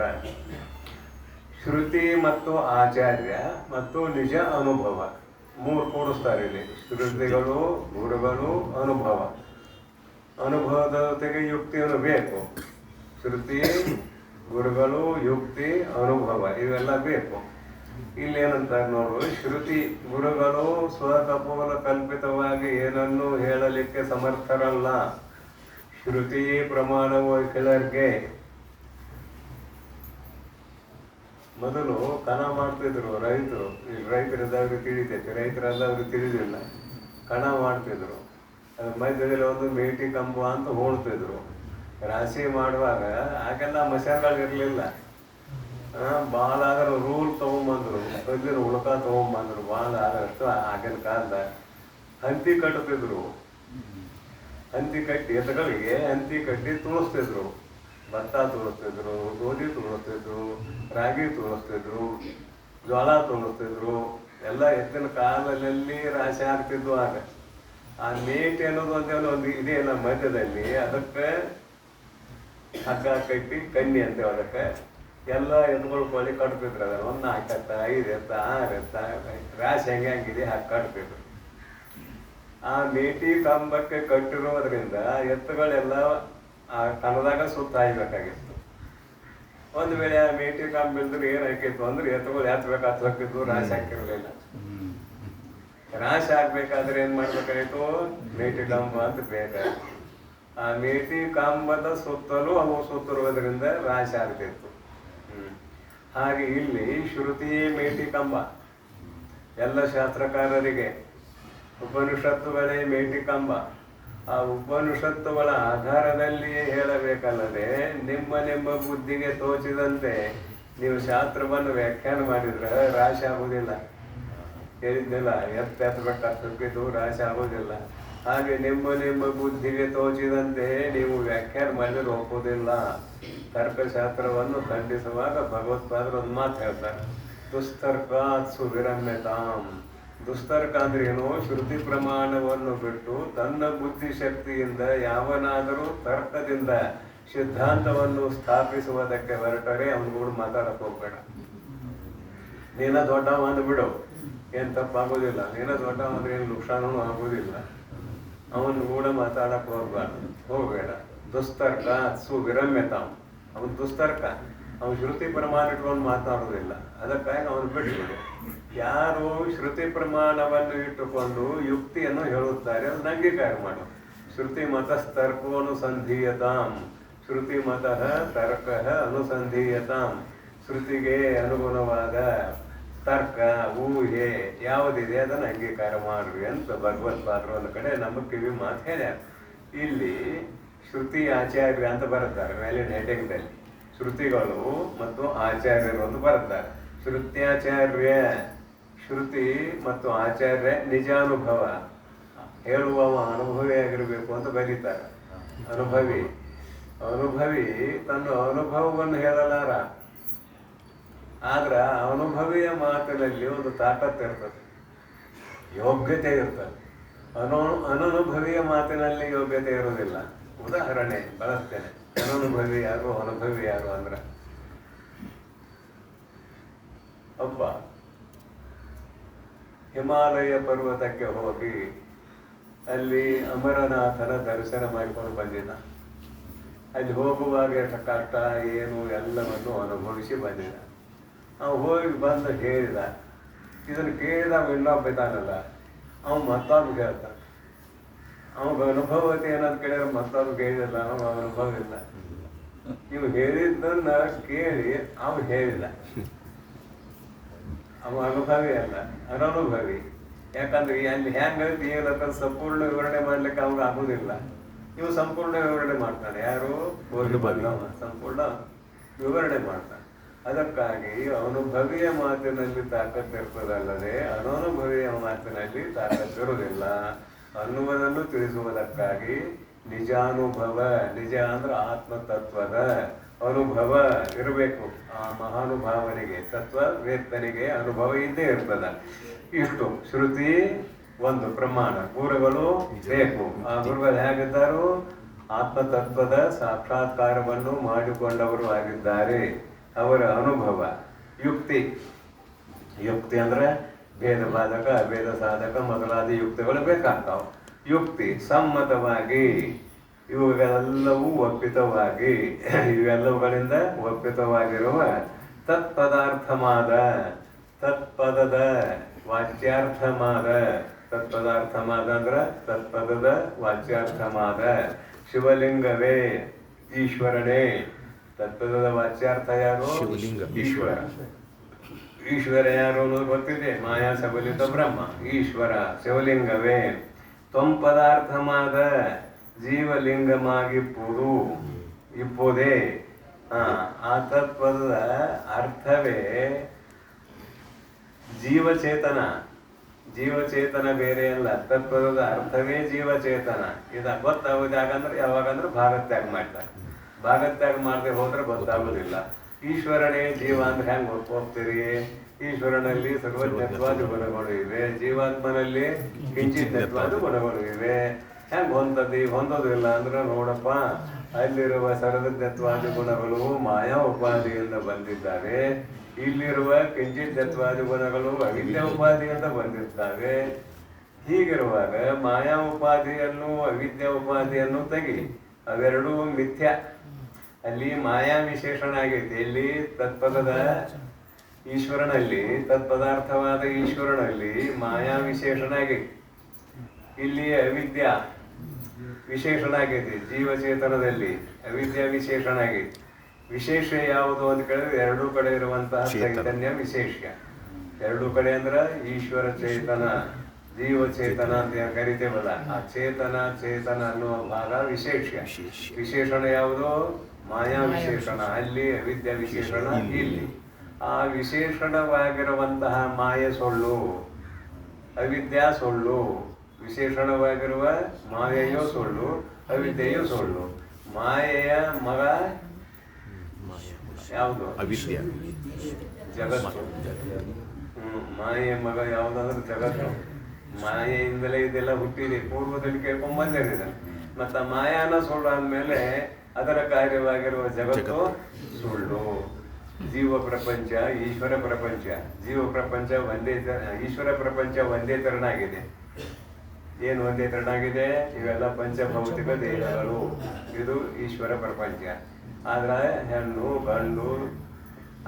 ಶ್ರುತಿ ಮತ್ತು ಆಚಾರ್ಯ ಮತ್ತು ನಿಜ ಅನುಭವ ಮೂರು ಕೂಡಿಸ್ತಾರೆ ಇಲ್ಲಿ. ಶ್ರುತಿಗಳು, ಗುರುಗಳು, ಅನುಭವ. ಅನುಭವದ ಜೊತೆಗೆ ಯುಕ್ತಿಯನ್ನು ಬೇಕು. ಶ್ರುತಿ, ಗುರುಗಳು, ಯುಕ್ತಿ, ಅನುಭವ ಇವೆಲ್ಲ ಬೇಕು. ಇಲ್ಲೇನಂತಾರೆ ನೋಡು, ಶ್ರುತಿ ಗುರುಗಳು ಸ್ವಕಪೋಲ ಕಲ್ಪಿತವಾಗಿ ಏನನ್ನೂ ಹೇಳಲಿಕ್ಕೆ ಸಮರ್ಥರಲ್ಲ. ಶ್ರುತಿ ಪ್ರಮಾಣವು ಕೆಲರ್ಗೆ ಮೊದಲು ಕಣ ಮಾಡ್ತಿದ್ರು ರೈತರು. ರೈತರದವ್ರಿಗೆ ತಿಳಿತೈತೆ, ರೈತರಲ್ಲವ್ರಿಗೆ ತಿಳಿದಿಲ್ಲ. ಕಣ ಮಾಡ್ತಿದ್ರು, ಅದ್ರ ಮಧ್ಯದಲ್ಲಿ ಒಂದು ಮೇಟಿ ಕಂಬ ಅಂತ ಹೋಳ್ತಿದ್ರು. ರಾಶಿ ಮಾಡುವಾಗ ಆಗೆಲ್ಲ ಮಷಾನ್ಗಳು ಇರಲಿಲ್ಲ. ಭಾಳ ಆದ್ರೆ ರೂಲ್ ತೊಗೊಂಬಂದ್ರು, ಕಲ್ಲಿನ ಉಳ್ಕ ತೊಗೊಂಬಂದ್ರು. ಭಾಳ ಆದಷ್ಟು ಆಗಿನ ಕಾಲದಾಗ ಹಂತಿ ಕಟ್ಟುತ್ತಿದ್ರು. ಹಂತಿ ಕಟ್ಟಿ ಎತ್ತಗಳಿಗೆ ಹಂತಿ ಕಟ್ಟಿ ತುಳಿಸ್ತಿದ್ರು. ಭತ್ತ ತುಳಿಸ್ತಿದ್ರು, ಗೋಧಿ ತುಳಿಸ್ತಿದ್ರು, ರಾಗಿ ತುಳಿಸ್ತಿದ್ರು, ಜೋಳ ತುಳಿಸ್ತಿದ್ರು. ಎಲ್ಲ ಎತ್ತಿನ ಕಾಲದಲ್ಲಿ ರಾಶಿ ಆಗ್ತಿದ್ವು. ಆಗ ಆ ಮೇಟಿ ಅನ್ನೋದು ಒಂದು ಇದೆಯಲ್ಲ ಮಧ್ಯದಲ್ಲಿ, ಅದಕ್ಕೆ ಹಗ್ಗ ಕಟ್ಟಿ ಕನ್ನಿ ಅಂತೇವೆ. ಅದಕ್ಕೆ ಎಲ್ಲ ಎತ್ತುಗಳು ಕೊಳ್ಳಿ ಕಟ್ತಿದ್ರು. ಅದನ್ನು 4 ಎತ್ತ, 5 ಎತ್ತ, 6 ಎತ್ತ ರಾಶಿ ಹೆಂಗಿದೆ ಹಾಕಿ ಕಟ್ತಿದ್ರು. ಆ ಮೇಟಿ ಕಂಬಕ್ಕೆ ಕಟ್ಟಿರೋದ್ರಿಂದ ಎತ್ತುಗಳೆಲ್ಲ ಆ ಕಣದಾಗ ಸುತ್ತ ಹಾಯ್ಬೇಕಾಗಿತ್ತು. ಒಂದು ವೇಳೆ ಆ ಮೇಟಿ ಕಂಬ ಇಲ್ದ್ರೆ ಏನು ಹಾಕಿತ್ತು ಅಂದ್ರೆ ಎತ್ತುಗಳು ಹತ್ಬೇಕಿತ್ತು, ರಾಶಿ ಹಾಕಿರಲಿಲ್ಲ. ರಾಶಿ ಹಾಕ್ಬೇಕಾದ್ರೆ ಏನ್ ಮಾಡ್ಬೇಕಾಗಿತ್ತು, ಮೇಟಿ ಕಂಬ ಅಂತ ಬೇಕಾಗಿತ್ತು. ಆ ಮೇಟಿ ಕಂಬದ ಸುತ್ತಲೂ ಅವು ಸುತ್ತಿರುವುದರಿಂದ ರಾಶಿ ಆಗ್ತಿತ್ತು. ಹಾಗೆ ಇಲ್ಲಿ ಶ್ರುತಿ ಮೇಟಿ ಕಂಬ. ಎಲ್ಲ ಶಾಸ್ತ್ರಕಾರರಿಗೆ ಉಪನಿಷತ್ತುಗಳೇ ಮೇಟಿ ಕಂಬ. ಆ ಉಪನಿಷತ್ತುಗಳ ಆಧಾರದಲ್ಲಿಯೇ ಹೇಳಬೇಕಲ್ಲದೆ ನಿಮ್ಮ ಬುದ್ಧಿಗೆ ತೋಚಿದಂತೆ ನೀವು ಶಾಸ್ತ್ರವನ್ನು ವ್ಯಾಖ್ಯಾನ ಮಾಡಿದ್ರೆ ರಾಶಿ ಆಗುವುದಿಲ್ಲ. ಹೇಳಿದ್ದಿಲ್ಲ, ಎತ್ತಬೇಕಾಗ್ತಿದ್ದು ರಾಶಿ ಆಗೋದಿಲ್ಲ. ಹಾಗೆ ನಿಮ್ಮ ಬುದ್ಧಿಗೆ ತೋಚಿದಂತೆ ನೀವು ವ್ಯಾಖ್ಯಾನ ಮಾಡಿದ್ರೆ ಒಪ್ಪುವುದಿಲ್ಲ. ತರ್ಕಶಾಸ್ತ್ರವನ್ನು ಖಂಡಿಸುವಾಗ ಭಗವತ್ಪಾದರು ಒಂದು ಮಾತು ಹೇಳ್ತಾರೆ, ದುಸ್ತರ್ಕಾತ್ ಸುವಿರಮ್ಯತಾಂ. ದುಸ್ತರ್ಕ ಅಂದ್ರೆ ಏನು, ಶ್ರುತಿ ಪ್ರಮಾಣವನ್ನು ಬಿಟ್ಟು ತನ್ನ ಬುದ್ಧಿಶಕ್ತಿಯಿಂದ ಯಾವನಾದರೂ ತರ್ಕದಿಂದ ಸಿದ್ಧಾಂತವನ್ನು ಸ್ಥಾಪಿಸುವುದಕ್ಕೆ ಹೊರಟರೆ ಅವನು ಕೂಡ ಮಾತಾಡಕ್ಕೆ ಹೋಗ್ಬೇಡ. ನೀನ ದೊಡ್ಡವ ಅಂದ್ಬಿಡು, ಏನು ತಪ್ಪಾಗೋದಿಲ್ಲ. ನೀನ ದೊಡ್ಡವ ಅಂದ್ರೆ ಏನು ನುಕ್ಸಾನೂ ಆಗೋದಿಲ್ಲ. ಅವನು ಕೂಡ ಮಾತಾಡಕ್ಕೆ ಹೋಗಬೇಡ. ದುಸ್ತರ್ಕ ಸುವಿರಮ್ಯತಾಂ. ಅವನು ದುಸ್ತರ್ಕ, ಅವನು ಶ್ರುತಿ ಪ್ರಮಾಣ ಇಟ್ಕೊಂಡು ಮಾತಾಡೋದಿಲ್ಲ. ಅದಕ್ಕಾಗಿ ಅವನು ಬಿಟ್ಬಿಡು. ಯಾರು ಶ್ರುತಿ ಪ್ರಮಾಣವನ್ನು ಇಟ್ಟುಕೊಂಡು ಯುಕ್ತಿಯನ್ನು ಹೇಳುತ್ತಾರೆ ಅದನ್ನು ಅಂಗೀಕಾರ ಮಾಡು. ಶ್ರುತಿ ಮತಸ್ತರ್ಕೋ ಅನುಸಂಧೀಯತಾಂ. ಶ್ರುತಿ ಮತಃ ತರ್ಕ ಅನುಸಂಧೀಯತಾಂ. ಶ್ರುತಿಗೆ ಅನುಗುಣವಾದ ತರ್ಕ, ಊಹೆ ಯಾವುದಿದೆ ಅದನ್ನು ಅಂಗೀಕಾರ ಮಾಡ್ರಿ ಅಂತ ಭಗವತ್ಪಾದರು ಒಂದು ಕಡೆ ನಮ್ಮ ಕಿವಿ ಮಾತು ಹೇಳ್ಯಾರ. ಇಲ್ಲಿ ಶ್ರುತಿ ಆಚಾರ್ಯ ಅಂತ ಬರುತ್ತಾರೆ ಮೇಲಿನ ಹೆಡ್ಡಿಂಗ್ದಲ್ಲಿ. ಶ್ರುತಿಗಳು ಮತ್ತು ಆಚಾರ್ಯರು ಅಂತ ಬರುತ್ತಾರೆ. ಶ್ರುತ್ಯಾಚಾರ್ಯ, ಶ್ರುತಿ ಮತ್ತು ಆಚಾರ್ಯ ನಿಜಾನುಭವ. ಹೇಳುವವ ಅನುಭವಿ ಆಗಿರಬೇಕು ಅಂತ ಬರೀತಾರೆ. ಅನುಭವಿ ತನ್ನ ಅನುಭವವನ್ನು ಹೇಳಲಾರ. ಆದ್ರೆ ಅನುಭವಿಯ ಮಾತಿನಲ್ಲಿ ಒಂದು ತಾಕತ್ತು ಇರ್ತದೆ, ಯೋಗ್ಯತೆ ಇರ್ತದೆ. ಅನನುಭವಿಯ ಮಾತಿನಲ್ಲಿ ಯೋಗ್ಯತೆ ಇರುವುದಿಲ್ಲ. ಉದಾಹರಣೆ ಬಳಸ್ತೇನೆ. ಅನನುಭವಿ ಯಾರು, ಅನುಭವಿ ಯಾರು ಅಂದ್ರೆ, ಒಬ್ಬ ಹಿಮಾಲಯ ಪರ್ವತಕ್ಕೆ ಹೋಗಿ ಅಲ್ಲಿ ಅಮರನಾಥನ ದರ್ಶನ ಮಾಡಿಕೊಂಡು ಬಂದಿದ್ದ. ಅಲ್ಲಿ ಹೋಗುವಾಗ ಕಷ್ಟ ಏನು ಎಲ್ಲವನ್ನು ಅನುಭವಿಸಿ ಬಂದಿದ್ದ. ಅವನು ಹೋಗಿ ಬಂದು ಹೇಳಿದ. ಇದನ್ನು ಕೇಳಿದಾಗ ಇನ್ನೊಬ್ಬ ಇದ್ದಾನಲ್ಲ, ಅವನು ಮತ್ತೊಬ್ಬ ಹೇಳ್ತಾನೆ. ಅವಾಗ ಅನುಭವತೆ ಏನಂತ ಕೇಳಿದ್ರೆ ಮತ್ತೊಬ್ಬ ಕೇಳಿಲ್ಲ, ಅವನ ಅನುಭವ ಇಲ್ಲ. ಇವು ಹೇಳಿದ್ದನ್ನ ಕೇಳಿ ಅವ ಹೇಳಿಲ್ಲ, ಅವ ಅನುಭವಿ ಅಲ್ಲ, ಅನನುಭವಿ. ಯಾಕಂದ್ರೆ ಅಲ್ಲಿ ಹೆಂಗೈತಿ ಏನಂತ ಸಂಪೂರ್ಣ ವಿವರಣೆ ಮಾಡ್ಲಿಕ್ಕೆ ಅವ್ಗ ಆಗುದಿಲ್ಲ. ಇವು ಸಂಪೂರ್ಣ ವಿವರಣೆ ಮಾಡ್ತಾನೆ. ಯಾರು ಹೋಗಿ ಬಂದವ ಸಂಪೂರ್ಣ ವಿವರಣೆ ಮಾಡ್ತಾನೆ. ಅದಕ್ಕಾಗಿ ಅನುಭವಿಯ ಮಾತಿನಲ್ಲಿ ತಾಕತ್ತಿರ್ತದಲ್ಲದೆ ಅನನುಭವಿಯ ಮಾತಿನಲ್ಲಿ ತಾಕತ್ತಿರುವುದಿಲ್ಲ ಅನ್ನುವುದನ್ನು ತಿಳಿಸುವುದಕ್ಕಾಗಿ ನಿಜಾನುಭವ, ನಿಜ ಅಂದ್ರೆ ಆತ್ಮತತ್ವದ ಅನುಭವ ಇರಬೇಕು. ಆ ಮಹಾನುಭಾವನಿಗೆ, ತತ್ವವೇತ್ತನಿಗೆ ಅನುಭವ ಇದ್ದೇ ಇರ್ತದ. ಇಷ್ಟು ಶ್ರುತಿ ಒಂದು ಪ್ರಮಾಣ, ಗುರುಗಳು ಬೇಕು. ಆ ಗುರುಗಳು ಹೇಗಿದ್ದಾರು? ಆತ್ಮತತ್ವದ ಸಾಕ್ಷಾತ್ಕಾರವನ್ನು ಮಾಡಿಕೊಂಡವರು ಆಗಿದ್ದಾರೆ. ಅವರ ಅನುಭವ. ಯುಕ್ತಿ, ಯುಕ್ತಿ ಅಂದ್ರೆ ಭೇದ ಬಾಧಕ, ಅಭೇದ ಸಾಧಕ ಮೊದಲಾದ ಯುಕ್ತಿಗಳು ಬೇಕಾಗ್ತಾವ. ಯುಕ್ತಿ ಸಮ್ಮತವಾಗಿ, ಇವುಗಳೆಲ್ಲವೂ ಒಪ್ಪಿತವಾಗಿ, ಇವೆಲ್ಲವುಗಳಿಂದ ಒಪ್ಪಿತವಾಗಿರುವ ತತ್ಪದಾರ್ಥಮಾದ, ತತ್ಪದದ ವಾಚ್ಯಾರ್ಥಮಾದ, ತತ್ಪದಾರ್ಥಮಾದ ಅಂದ್ರೆ ತತ್ಪದದ ವಾಚ್ಯಾರ್ಥಮಾದ ಶಿವಲಿಂಗವೇ, ಈಶ್ವರನೇ. ತತ್ಪದದ ವಾಚ್ಯಾರ್ಥ ಯಾರು? ಈಶ್ವರ. ಈಶ್ವರ ಯಾರು ಅನ್ನೋದು ಗೊತ್ತಿದೆ. ಮಾಯಾ ಸಬಲಿತ ಬ್ರಹ್ಮ ಈಶ್ವರ. ಶಿವಲಿಂಗವೇ ತ್ವಂ ಪದಾರ್ಥಮಾದ ಜೀವಲಿಂಗಮಾಗಿಪ್ಪುದು, ಇಪ್ಪುದೇ. ಆ ತತ್ಪದದ ಅರ್ಥವೇ ಜೀವಚೇತನ. ಜೀವಚೇತನ ಬೇರೆ ಅಲ್ಲ, ತತ್ಪದದ ಅರ್ಥವೇ ಜೀವಚೇತನ. ಇದ ಗೊತ್ತಾಗುದಾಗಂದ್ರೆ ಯಾವಾಗಂದ್ರೆ ಭಾಗತ್ಯಾಗ ಮಾಡ್ತಾರೆ. ಭಾಗತ್ಯಾಗ ಮಾಡದೆ ಹೋದ್ರೆ ಗೊತ್ತಾಗುದಿಲ್ಲ. ಈಶ್ವರನೇ ಜೀವ ಅಂದ್ರೆ ಹೆಂಗ್ ಹೋಗ್ತೀರಿ? ಈಶ್ವರನಲ್ಲಿ ಸರ್ವಜ್ಞತ್ವಾದ ಗುಣಗಳು ಇವೆ, ಜೀವಾತ್ಮನಲ್ಲಿ ಕಿಂಚಿತ್ವಾದ ಗುಣಗಳು ಇವೆ. ಹೆಂಗ್ ಹೊಂದೋದಿಲ್ಲ ಅಂದ್ರೆ ನೋಡಪ್ಪ, ಅಲ್ಲಿರುವ ಸರ್ವಜ್ಞತ್ವಾದ ಗುಣಗಳು ಮಾಯಾ ಉಪಾಧಿಯಿಂದ ಬಂದಿದ್ದಾವೆ, ಇಲ್ಲಿರುವ ಕಿಂಚಿತ್ವಾದ ಗುಣಗಳು ಅವಿದ್ಯಾ ಉಪಾಧಿಯಿಂದ ಬಂದಿದ್ದಾವೆ. ಹೀಗಿರುವಾಗ ಮಾಯಾ ಉಪಾಧಿಯನ್ನು ಅವಿದ್ಯಾ ಉಪಾಧಿಯನ್ನು ತೆಗಿ, ಅವೆರಡೂ ಮಿಥ್ಯ. ಅಲ್ಲಿ ಮಾಯಾ ವಿಶೇಷಣ ಆಗೈತಿ. ಇಲ್ಲಿ ತತ್ಪದದ ಈಶ್ವರನಲ್ಲಿ, ತತ್ಪದಾರ್ಥವಾದ ಈಶ್ವರನಲ್ಲಿ ಮಾಯಾ ವಿಶೇಷಣ ಆಗೈತಿ. ಇಲ್ಲಿ ಅವಿದ್ಯಾ ವಿಶೇಷಣ ಆಗೈತಿ. ಜೀವಚೇತನದಲ್ಲಿ ಅವಿದ್ಯಾ ವಿಶೇಷಣ ಆಗೈತಿ. ವಿಶೇಷ ಯಾವುದು ಅಂತ ಕೇಳಿದ್ರೆ ಎರಡೂ ಕಡೆ ಇರುವಂತಹ ಚೈತನ್ಯ ವಿಶೇಷ. ಎರಡೂ ಕಡೆ ಅಂದ್ರೆ ಈಶ್ವರ ಚೇತನ, ಜೀವಚೇತನ ಅಂತ ಕರಿತೇವಲ್ಲ, ಆ ಚೇತನ ಚೇತನ ಅನ್ನುವ ಭಾಗ ವಿಶೇಷ. ವಿಶೇಷಣ ಯಾವುದು? ಮಾಯಾ ವಿಶೇಷಣ. ಅಲ್ಲಿ ಅವಿದ್ಯಾ ವಿಶೇಷಣ ಇಲ್ಲಿ. ಆ ವಿಶೇಷಣವಾಗಿರುವಂತಹ ಮಾಯೆ ಸೊಳ್ಳು, ಅವಿದ್ಯಾ ಸೊಳ್ಳು. ವಿಶೇಷಣವಾಗಿರುವ ಮಾಯೆಯೋ ಸುಳ್ಳು, ಅವಿದ್ಯೆಯೋ ಸುಳ್ಳು. ಮಾಯೆಯ ಮಗ ಯಾವುದು? ಅವಿದ್ಯೆ, ಜಗತ್ತು. ಮಾಯೆಯ ಮಗ ಯಾವುದಂದ್ರೆ ಜಗತ್ತು. ಮಾಯೆಯಿಂದಲೇ ಇದೆಲ್ಲ ಹುಟ್ಟಿದೆ, ಪೂರ್ವದಲ್ಲಿ ಕೇಳ್ಕೊಂಡ್ ಬಂದಿದೆ. ಮತ್ತ ಮಾಯಾನ ಸುಳ್ಳು ಅಂದ್ಮೇಲೆ ಅದರ ಕಾರ್ಯವಾಗಿರುವ ಜಗತ್ತು ಸುಳ್ಳು. ಜೀವ ಪ್ರಪಂಚ, ಈಶ್ವರ ಪ್ರಪಂಚ. ಜೀವ ಪ್ರಪಂಚ ಒಂದೇ, ಈಶ್ವರ ಪ್ರಪಂಚ ಒಂದೇ ತೆರನಾಗಿದೆ. ಏನು ಒಂದೇ ತೆರನಾಗಿದೆ? ಇವೆಲ್ಲ ಪಂಚಭೌತಿಕ ದೇಹಗಳು. ಇದು ಈಶ್ವರ ಪ್ರಪಂಚ. ಆದ್ರೆ ಹೆಣ್ಣು ಗಂಡು,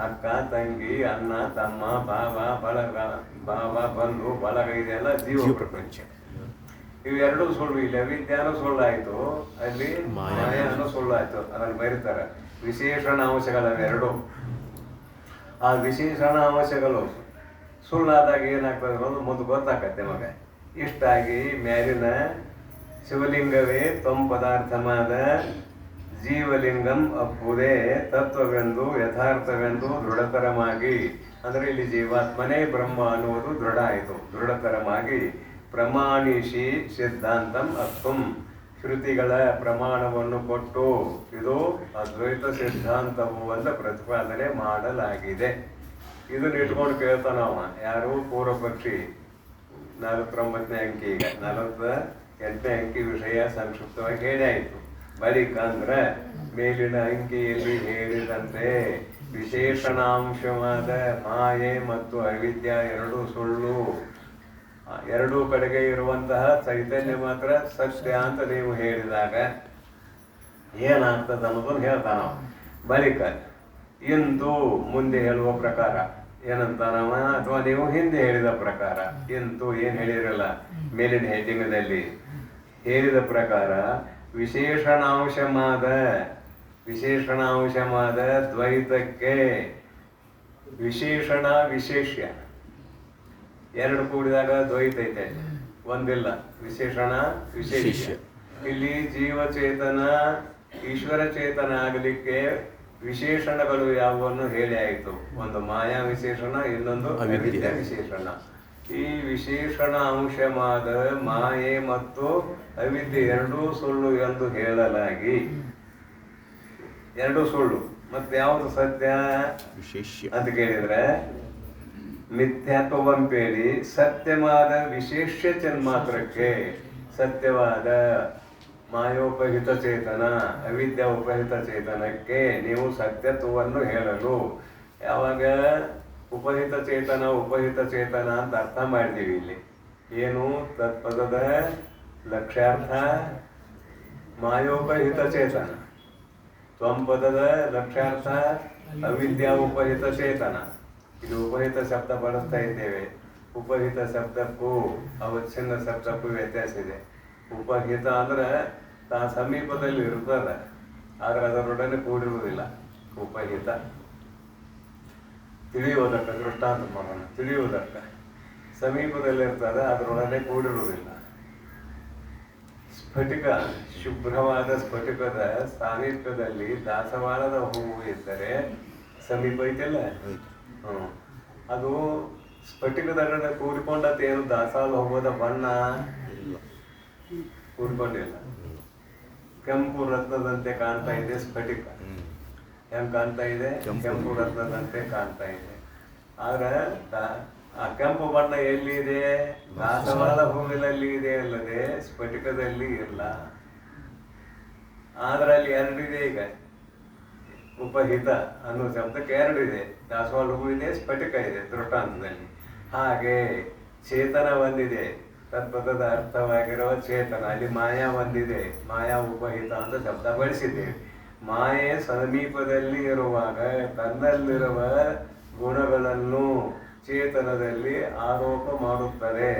ಅಕ್ಕ ತಂಗಿ, ಅಣ್ಣ ತಮ್ಮ, ಭಾವ ಬಂಧು ಬಳಗ, ಇದೆಲ್ಲ ಜೀವ ಪ್ರಪಂಚ. ಇವೆರಡೂ ಸುಳ್ಳು. ಇಲ್ಲಿ ಅವಿದ್ಯಾನು ಸುಳ್ಳಾಯ್ತು, ಅಲ್ಲಿ ಮಾಯಾನು ಸುಳ್ಳಾಯ್ತು. ಅದನ್ನು ಬರೀತಾರೆ ವಿಶೇಷಣಾಂಶಗಳವೆರಡು. ಆ ವಿಶೇಷಣಾಂಶಗಳು ಸುಳ್ಳಾದಾಗ ಏನಾಗ್ತದೆ ಅನ್ನೋದು ಮುಂದೆ ಗೊತ್ತಾಗತ್ತೆ ಮಗ. ಇಷ್ಟಾಗಿ ಮ್ಯಾಲಿನ ಶಿವಲಿಂಗವೇ ತ್ವಂ ಪದಾರ್ಥಮಾದ ಜೀವಲಿಂಗಂ ಅಪ್ಪುದೇ ತತ್ವವೆಂದು ಯಥಾರ್ಥವೆಂದು ದೃಢತರಮಾಗಿ, ಅಂದ್ರೆ ಇಲ್ಲಿ ಜೀವಾತ್ಮನೇ ಬ್ರಹ್ಮ ಅನ್ನುವುದು ದೃಢ ಆಯಿತು. ದೃಢತರಮಾಗಿ ಪ್ರಮಾಣಿಸಿ ಸಿದ್ಧಾಂತಂ ಅಸ್ತುಂ, ಶ್ರುತಿಗಳ ಪ್ರಮಾಣವನ್ನು ಕೊಟ್ಟು ಇದು ಅದ್ವೈತ ಸಿದ್ಧಾಂತವು ಅಂತ ಪ್ರತಿಪಾದನೆ ಮಾಡಲಾಗಿದೆ. ಇದನ್ನ ಇಟ್ಕೊಂಡು ಕೇಳ್ತಾನವ ಯಾರು? ಪೂರ್ವಪಕ್ಷಿ. 49ನೇ ಅಂಕಿ. ಈಗ 48ನೇ ಅಂಕಿ ವಿಷಯ ಸಂಕ್ಷಿಪ್ತವಾಗಿ ಹೇಳಿ ಆಯಿತು. ಬಳಿಕ ಅಂದ್ರೆ ಮೇಲಿನ ಅಂಕಿಯಲ್ಲಿ ಹೇಳಿದಂತೆ ವಿಶೇಷಣಾಂಶವಾದ ಮಾಯೆ ಮತ್ತು ಅವಿದ್ಯಾ ಎರಡೂ ಸುಳ್ಳು. ಎರಡೂ ಕಡೆಗೆ ಇರುವಂತಹ ಚೈತನ್ಯ ಮಾತ್ರ ಸತ್ಯ ಅಂತ ನೀವು ಹೇಳಿದಾಗ ಏನಾಗ್ತದೆ ಅನ್ನೋದನ್ನು ಹೇಳ್ತಾನ. ಬಳಿಕ ಇಂದು ಮುಂದೆ ಹೇಳುವ ಪ್ರಕಾರ ಏನಂತಾನವ, ಅಥವಾ ನೀವು ಹಿಂದೆ ಹೇಳಿದ ಪ್ರಕಾರ, ಇಂತು ಏನು ಹೇಳಿರಲ್ಲ ಮೇಲಿನ ಹೆಡ್ಡಿಂಗದಲ್ಲಿ ಹೇಳಿದ ಪ್ರಕಾರ ವಿಶೇಷಣಾಂಶವಾದ ವಿಶೇಷಣಾಂಶವಾದ ದ್ವೈತಕ್ಕೆ ವಿಶೇಷಣ ವಿಶೇಷ್ಯ ಎರಡು ಕೂಡಿದಾಗ ದ್ವೈತ ಐತೆ, ಒಂದಿಲ್ಲ. ವಿಶೇಷಣ ವಿಶೇಷ್ಯ. ಇಲ್ಲಿ ಜೀವಚೇತನ ಈಶ್ವರ ಚೇತನ ಆಗಲಿಕ್ಕೆ ವಿಶೇಷಣಗಳು ಯಾವುವನ್ನು ಹೇಳಿ ಆಯಿತು. ಒಂದು ಮಾಯಾ ವಿಶೇಷಣ, ಇನ್ನೊಂದು ಅವಿದ್ಯಾ ವಿಶೇಷಣ. ಈ ವಿಶೇಷಣ ಅಂಶವಾದ ಮಾಯೆ ಮತ್ತು ಅವಿದ್ಯೆ ಎರಡೂ ಸುಳ್ಳು ಎಂದು ಹೇಳಲಾಗಿ, ಎರಡೂ ಸುಳ್ಳು. ಮತ್ತೆ ಯಾವುದು ಸತ್ಯ ಅಂತ ಕೇಳಿದ್ರೆ ಮಿಥ್ಯಾತ್ವಂತೇಳಿ ಸತ್ಯವಾದ ವಿಶೇಷ ಚಿನ್ಮಾತ್ರಕ್ಕೆ, ಸತ್ಯವಾದ ಮಾಯೋಪಹಿತ ಚೇತನ ಅವಿದ್ಯಾ ಉಪಹಿತ ಚೇತನಕ್ಕೆ ನೀವು ಸತ್ಯತ್ವವನ್ನು ಹೇಳಲು, ಯಾವಾಗ ಉಪಹಿತ ಚೇತನ ಅಂತ ಅರ್ಥ ಮಾಡಿದೀವಿ. ಇಲ್ಲಿ ಏನು ತತ್ಪದದ ಲಕ್ಷ್ಯಾರ್ಥ ಮಾಯೋಪಹಿತ ಚೇತನ, ತ್ವಂಪದದ ಲಕ್ಷ್ಯಾರ್ಥ ಅವಿದ್ಯಾ ಉಪಹಿತ ಚೇತನ. ಇದು ಉಪಹಿತ ಶಬ್ದ ಬಳಸ್ತಾ ಇದ್ದೇವೆ. ಉಪಹಿತ ಶಬ್ದಕ್ಕೂ ಅವಚ್ಛಿನ್ನ ಶಬ್ದಕ್ಕೂ ವ್ಯತ್ಯಾಸ ಇದೆ. ಉಪಹಿತ ಅಂದ್ರೆ ತಾ ಸಮೀಪದಲ್ಲಿ ಇರ್ತದೆ, ಆದ್ರೆ ಅದರೊಡನೆ ಕೂಡಿರುವುದಿಲ್ಲ. ಉಪಹಿತ ತಿಳಿಯುವುದಕ್ಕೆ, ದೃಷ್ಟಾಂತ ಮಾಡೋಣ, ತಿಳಿಯುವುದಕ್ಕೆ ಸಮೀಪದಲ್ಲಿರ್ತದೆ, ಅದರೊಡನೆ ಕೂಡಿರುವುದಿಲ್ಲ. ಸ್ಫಟಿಕ, ಶುಭ್ರವಾದ ಸ್ಫಟಿಕದ ಸಾಮೀಪ್ಯದಲ್ಲಿ ದಾಸವಾಳದ ಹೂವು ಇದ್ದರೆ ಸಮೀಪ ಐತಿಲ್ಲ, ಅದು ಸ್ಫಟಿಕದೊಡನೆ ಕೂಡಿಕೊಂಡತ್ತೇನು ದಾಸಾಲ ಹೂವದ ಬಣ್ಣ ಕೂಡ್ಕೊಂಡಿಲ್ಲ. ಕೆಂಪು ರತ್ನದಂತೆ ಕಾಣ್ತಾ ಇದೆ ಸ್ಫಟಿಕ. ಹೆಂಗ್ ಕಾಣ್ತಾ ಇದೆ? ಕೆಂಪು ರತ್ನದಂತೆ ಕಾಣ್ತಾ ಇದೆ. ಆದ್ರೆ ಆ ಕೆಂಪು ಬಣ್ಣ ಎಲ್ಲಿ ಇದೆ? ದಾಸವಾಳ ಹೂವಿನಲ್ಲಿ ಇದೆ, ಅಲ್ಲದೆ ಸ್ಫಟಿಕದಲ್ಲಿ ಇಲ್ಲ. ಆದ್ರೆ ಅಲ್ಲಿ ಎರಡಿದೆ. ಈಗ ಉಪಹಿತ ಅನ್ನೋ ಶಬ್ದಕ್ಕೆ ಎರಡಿದೆ, ದಾಸವಾಳ ಹೂವು ಇದೆ, ಸ್ಫಟಿಕ ಇದೆ ದೃಷ್ಟಾಂತದಲ್ಲಿ. ಹಾಗೆ ಚೇತನ ಒಂದಿದೆ, ತತ್ಪದದ ಅರ್ಥವಾಗಿರುವ ಚೇತನ. ಅಲ್ಲಿ ಮಾಯಾ ಒಂದಿದೆ, ಮಾಯಾ ಉಪಹಿತ ಅಂತ ಶಬ್ದ ಬಳಸಿದ್ದೇವೆ. ಮಾಯೆ ಸಮೀಪದಲ್ಲಿ ಇರುವಾಗ ತನ್ನಲ್ಲಿರುವ ಗುಣಗಳನ್ನು ಚೇತನದಲ್ಲಿ ಆರೋಪ ಮಾಡುತ್ತದೆ.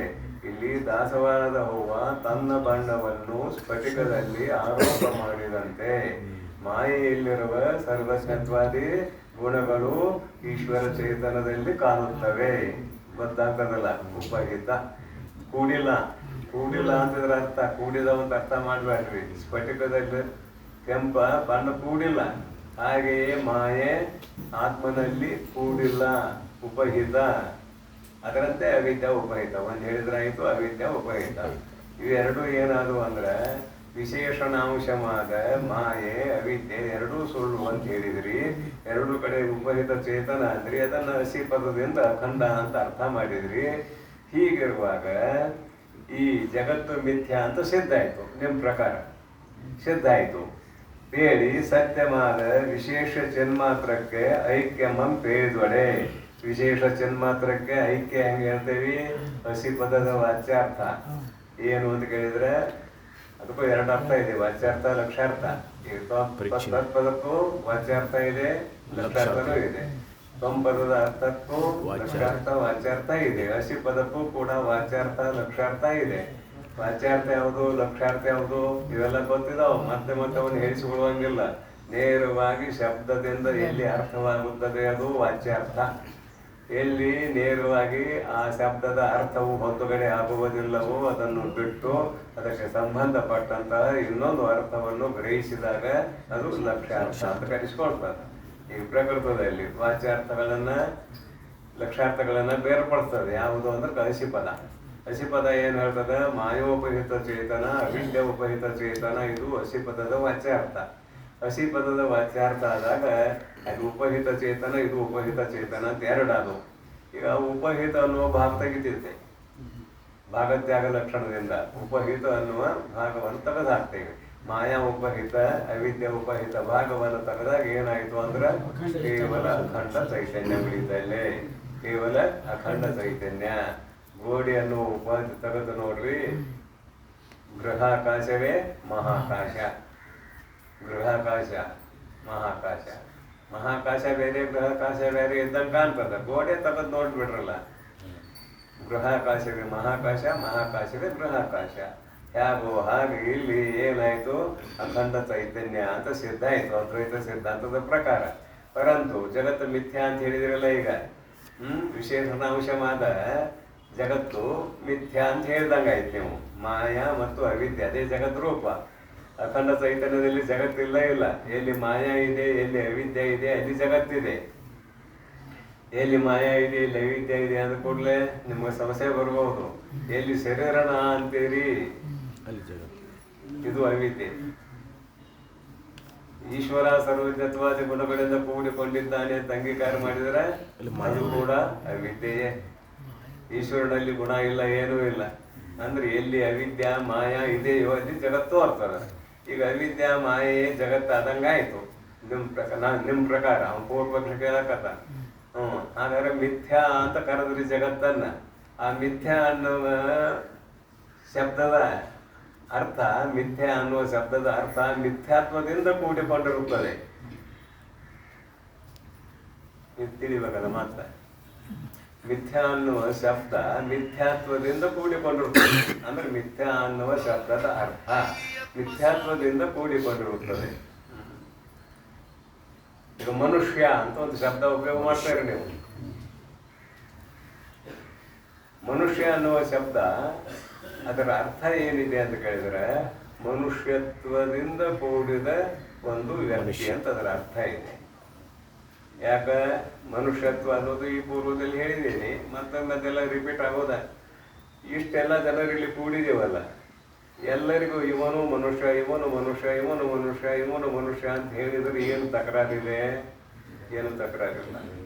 ಇಲ್ಲಿ ದಾಸವಾಳದ ಹೂವ ತನ್ನ ಬಣ್ಣವನ್ನು ಸ್ಫಟಿಕದಲ್ಲಿ ಆರೋಪ ಮಾಡಿದಂತೆ ಮಾಯೆಯಲ್ಲಿರುವ ಸರ್ವಜ್ಞತ್ವಾದಿ ಗುಣಗಳು ಈಶ್ವರ ಚೇತನದಲ್ಲಿ ಕಾಣುತ್ತವೆ. ಗೊತ್ತಾಗ್ತದಲ್ಲ? ಉಪಹಿತ ಕೂಡಿಲ್ಲ ಅಂತಂದ್ರೆ ಅರ್ಥ ಕೂಡಿದ ಅಂತ ಅರ್ಥ ಮಾಡ್ಬೇಡ್ರಿ. ಸ್ಫಟಿಕದಲ್ಲಿ ಕೆಂಪ ಬಣ್ಣ ಕೂಡಿಲ್ಲ, ಹಾಗೆಯೇ ಮಾಯೆ ಆತ್ಮನಲ್ಲಿ ಕೂಡಿಲ್ಲ, ಉಪಹಿತ. ಅದರಂತೆ ಅವಿದ್ಯಾ ಉಪಹಿತ. ಒಂದು ಹೇಳಿದ್ರಾಯ್ತು, ಅವಿದ್ಯಾ ಉಪಹಿತ. ಇವೆರಡು ಏನಾದವು ಅಂದ್ರೆ ವಿಶೇಷಣಾಂಶವಾದ ಮಾಯೆ ಅವಿದ್ಯೆ ಎರಡೂ ಸುಳ್ಳು ಅಂತ ಹೇಳಿದ್ರಿ. ಎರಡು ಕಡೆ ಉಪಹಿತ ಚೇತನ ಅಂದ್ರಿ, ಅದನ್ನ ಹಸಿ ಪದದಿಂದ ಅಖಂಡ ಅಂತ ಅರ್ಥ ಮಾಡಿದ್ರಿ. ಹೀಗಿರುವಾಗ ಈ ಜಗತ್ತು ಮಿಥ್ಯಾ ಅಂತ ಸಿದ್ಧ ಆಯ್ತು. ನಿಮ್ಮ ಪ್ರಕಾರ ಸಿದ್ಧ ಆಯ್ತು. ಬೇಡಿ ಸತ್ಯವಾದ ವಿಶೇಷ ಚಿನ್ಮಾತ್ರಕ್ಕೆ ಐಕ್ಯಮಂ ಪೇಳಿದೊಡೆ. ವಿಶೇಷ ಚಿನ್ಮಾತ್ರಕ್ಕೆ ಐಕ್ಯ ಹೆಂಗೆ ಹೇಳ್ತೇವಿ? ಹಸಿ ಪದದ ವಾಚ್ಯಾರ್ಥ ಏನು ಅಂತ ಕೇಳಿದ್ರೆ ಅದಕ್ಕೂ ಎರಡು ಅರ್ಥ ಇದೆ, ವಾಚ್ಯಾರ್ಥ ಲಕ್ಷ್ಯಾರ್ಥ. ತತ್ಪದಕ್ಕೂ ವಾಚ್ಯಾರ್ಥ ಇದೆ, ಲಕ್ಷ್ಯಾರ್ಥನೂ ಇದೆ. ಪದದ ಅರ್ಥಕ್ಕೂ ಲಕ್ಷ್ಯಾರ್ಥ ವಾಚ್ಯಾರ್ಥ ಇದೆ. ಹಸಿ ಪದಕ್ಕೂ ಕೂಡ ವಾಚ್ಯಾರ್ಥ ಲಕ್ಷ್ಯಾರ್ಥ ಇದೆ. ವಾಚ್ಯಾರ್ಥ ಯಾವುದು, ಲಕ್ಷ್ಯಾರ್ಥ ಯಾವುದು, ಇವೆಲ್ಲ ಗೊತ್ತಿದಾವ. ಮತ್ತೆ ಅವನು ಹೇಳಿಸಿಕೊಳ್ಳುವಂಗಿಲ್ಲ. ನೇರವಾಗಿ ಶಬ್ದದಿಂದ ಎಲ್ಲಿ ಅರ್ಥವಾಗುತ್ತದೆ ಅದು ವಾಚ್ಯಾರ್ಥ. ಎಲ್ಲಿ ನೇರವಾಗಿ ಆ ಶಬ್ದದ ಅರ್ಥವು ಹೊತ್ತುಗಡೆ ಆಗುವುದಿಲ್ಲವೋ ಅದನ್ನು ಬಿಟ್ಟು ಅದಕ್ಕೆ ಸಂಬಂಧಪಟ್ಟಂತಹ ಇನ್ನೊಂದು ಅರ್ಥವನ್ನು ಗ್ರಹಿಸಿದಾಗ ಅದು ಲಕ್ಷ್ಯಾರ್ಥ ಅಂತ ಕರೆಸಿಕೊಳ್ತದೆ. ಈ ಪ್ರಕೃತದಲ್ಲಿ ವಾಚ್ಯಾರ್ಥಗಳನ್ನ ಲಕ್ಷ್ಯಾರ್ಥಗಳನ್ನ ಬೇರ್ಪಡಿಸ್ತದೆ. ಯಾವುದು ಅಂದ್ರೆ ಹಸಿಪದ. ಹಸಿಪದ ಏನ್ ಹೇಳ್ತದೆ? ಮಾಯೋಪಹಿತ ಚೇತನ, ಅವಿದ್ಯಾ ಉಪಹಿತ ಚೇತನ, ಇದು ಹಸಿಪದದ ವಾಚ್ಯಾರ್ಥ. ಹಸಿಪದದ ವಾಚ್ಯಾರ್ಥ ಆದಾಗ ಅದು ಉಪಹಿತ ಚೇತನ, ಇದು ಉಪಹಿತ ಚೇತನ ಅಂತ ಎರಡಾದವು. ಈಗ ಉಪಹಿತ ಅನ್ನುವ ಭಾಗ ತೆಗಿತಿದ್ದೆ, ಭಾಗತ್ಯಾಗ ಲಕ್ಷಣದಿಂದ ಉಪಹಿತ ಅನ್ನುವ ಭಾಗವನ್ನು ತೆಗೆದಾಕ್ತೇವೆ. ಮಾಯಾ ಉಪಹಿತ ಅವಿದ್ಯಾ ಉಪಹಿತ ಭಾಗವನ್ನು ತೆಗೆದಾಗ ಏನಾಯ್ತು ಅಂದ್ರೆ ಕೇವಲ ಅಖಂಡ ಚೈತನ್ಯ ಉಳಿತಲ್ಲೇ, ಕೇವಲ ಅಖಂಡ ಚೈತನ್ಯ. ಗೋಡೆಯನ್ನು ಉಪಾಧಿ ತೆಗೆದು ನೋಡ್ರಿ, ಗೃಹಾಕಾಶವೇ ಮಹಾಕಾಶ, ಗೃಹಾಕಾಶ ಮಹಾಕಾಶ. ಮಹಾಕಾಶ ಬೇರೆ ಗೃಹಾಕಾಶ ಬೇರೆ ಇದ್ದಂಗೆ ಕಾಣ್ತದೆ. ಗೋಡೆ ತೆಗೆದು ನೋಡ್ಬಿಡ್ರಲ್ಲ, ಗೃಹಾಕಾಶವೇ ಮಹಾಕಾಶ, ಮಹಾಕಾಶವೇ ಗೃಹಾಕಾಶ. ಹೇಗೋ ಹಾಗೆ ಇಲ್ಲಿ ಏನಾಯ್ತು, ಅಖಂಡ ಚೈತನ್ಯ ಅಂತ ಸಿದ್ಧ ಆಯ್ತು ಅದ್ವೈತ ಸಿದ್ಧಾಂತದ ಪ್ರಕಾರ. ಪರಂತು ಜಗತ್ತು ಮಿಥ್ಯಾ ಅಂತ ಹೇಳಿದ್ರಲ್ಲ ಈಗ, ವಿಶೇಷಣಾಂಶವಾದ ಜಗತ್ತು ಮಿಥ್ಯಾ ಅಂತ ಹೇಳ್ದಂಗಾಯ್ತು ನೀವು. ಮಾಯಾ ಮತ್ತು ಅವಿದ್ಯೆ ಅದೇ ಜಗದ್ ರೂಪ. ಅಖಂಡ ಚೈತನ್ಯದಲ್ಲಿ ಜಗತ್ತಿಲ್ಲ ಇಲ್ಲ. ಎಲ್ಲಿ ಮಾಯಾ ಇದೆ, ಎಲ್ಲಿ ಅವಿದ್ಯೆ ಇದೆ, ಅಲ್ಲಿ ಜಗತ್ತಿದೆ. ಎಲ್ಲಿ ಮಾಯಾ ಇದೆ, ಎಲ್ಲಿ ಅವಿದ್ಯೆ ಇದೆ ಅಂದ ಕೂಡಲೇ ನಿಮ್ಗೆ ಸಮಸ್ಯೆ ಬರ್ಬೋದು. ಎಲ್ಲಿ ಶರೀರನ ಅಂತೀರಿ, ಅಲ್ಲಿ ಜಗತ್ತು, ಇದು ಅವಿದ್ಯೆ. ಈಶ್ವರ ಸರ್ವಜ್ಞತ್ವಾದಿ ಗುಣಗಳಿಂದ ಕೂಡಿಕೊಂಡಿದ್ದಾನೆ ಅಂತ ಅಂಗೀಕಾರ ಮಾಡಿದರೆ ಅದು ಕೂಡ ಅವಿದ್ಯೆಯೇ. ಈಶ್ವರನಲ್ಲಿ ಗುಣ ಇಲ್ಲ, ಏನೂ ಇಲ್ಲ. ಅಂದ್ರೆ ಎಲ್ಲಿ ಅವಿದ್ಯಾ ಮಾಯಾ ಇದೆಯೋ ಅಲ್ಲಿ ಜಗತ್ತು ಆಗ್ತದೆ. ಈಗ ಅವಿದ್ಯಾ ಮಾಯೆಯೇ ಜಗತ್ತು ಆದಂಗಾಯ್ತು ನಿಮ್ಮ ಪ್ರಕಾರ. ಅವ್ನು ಪೂರ್ವಪಕ್ಷ ಕೇಳಕತ್ತ. ಹಾಗಾದ್ರೆ ಮಿಥ್ಯಾ ಅಂತ ಕರೆದ್ರಿ ಜಗತ್ತನ್ನ. ಆ ಮಿಥ್ಯಾ ಅನ್ನುವ ಶಬ್ದದ ಅರ್ಥ, ಮಿಥ್ಯಾ ಅನ್ನುವ ಶಬ್ದದ ಅರ್ಥ ಮಿಥ್ಯಾತ್ವದಿಂದ ಕೂಡಿಕೊಂಡಿರುತ್ತದೆ. ತಿಳಿಬೇಕಲ್ಲ ಮಾತ್ರ. ಮಿಥ್ಯಾ ಅನ್ನುವ ಶಬ್ದ ಮಿಥ್ಯಾತ್ವದಿಂದ ಕೂಡಿಕೊಂಡಿರುತ್ತದೆ. ಅಂದ್ರೆ ಮಿಥ್ಯಾ ಅನ್ನುವ ಶಬ್ದದ ಅರ್ಥ ಮಿಥ್ಯಾತ್ವದಿಂದ ಕೂಡಿಕೊಂಡಿರುತ್ತದೆ. ಈಗ ಮನುಷ್ಯ ಅಂತ ಒಂದು ಶಬ್ದ ಉಪಯೋಗ ಮಾಡ್ತಾರೆ ನೀವು. ಮನುಷ್ಯ ಅನ್ನುವ ಶಬ್ದ ಅದರ ಅರ್ಥ ಏನಿದೆ ಅಂತ ಕೇಳಿದ್ರೆ ಮನುಷ್ಯತ್ವದಿಂದ ಕೂಡಿದ ಒಂದು ವ್ಯಕ್ತಿ ಅಂತ ಅದರ ಅರ್ಥ ಇದೆ. ಯಾಕ ಮನುಷ್ಯತ್ವ ಅನ್ನೋದು ಈ ಪೂರ್ವದಲ್ಲಿ ಹೇಳಿದ್ದೀನಿ, ಮತ್ತೊಮ್ಮೆ ರಿಪೀಟ್ ಆಗೋದ. ಇಷ್ಟೆಲ್ಲ ಜನರಲ್ಲಿ ಕೂಡಿದೇವಲ್ಲ, ಎಲ್ಲರಿಗೂ ಇವನು ಮನುಷ್ಯ, ಇವನು ಮನುಷ್ಯ, ಇವನು ಮನುಷ್ಯ, ಇವನು ಮನುಷ್ಯ ಅಂತ ಹೇಳಿದ್ರೆ ಏನು ತಕರಾರಿದೆ? ಏನು ತಕರಾರಿಲ್ಲ.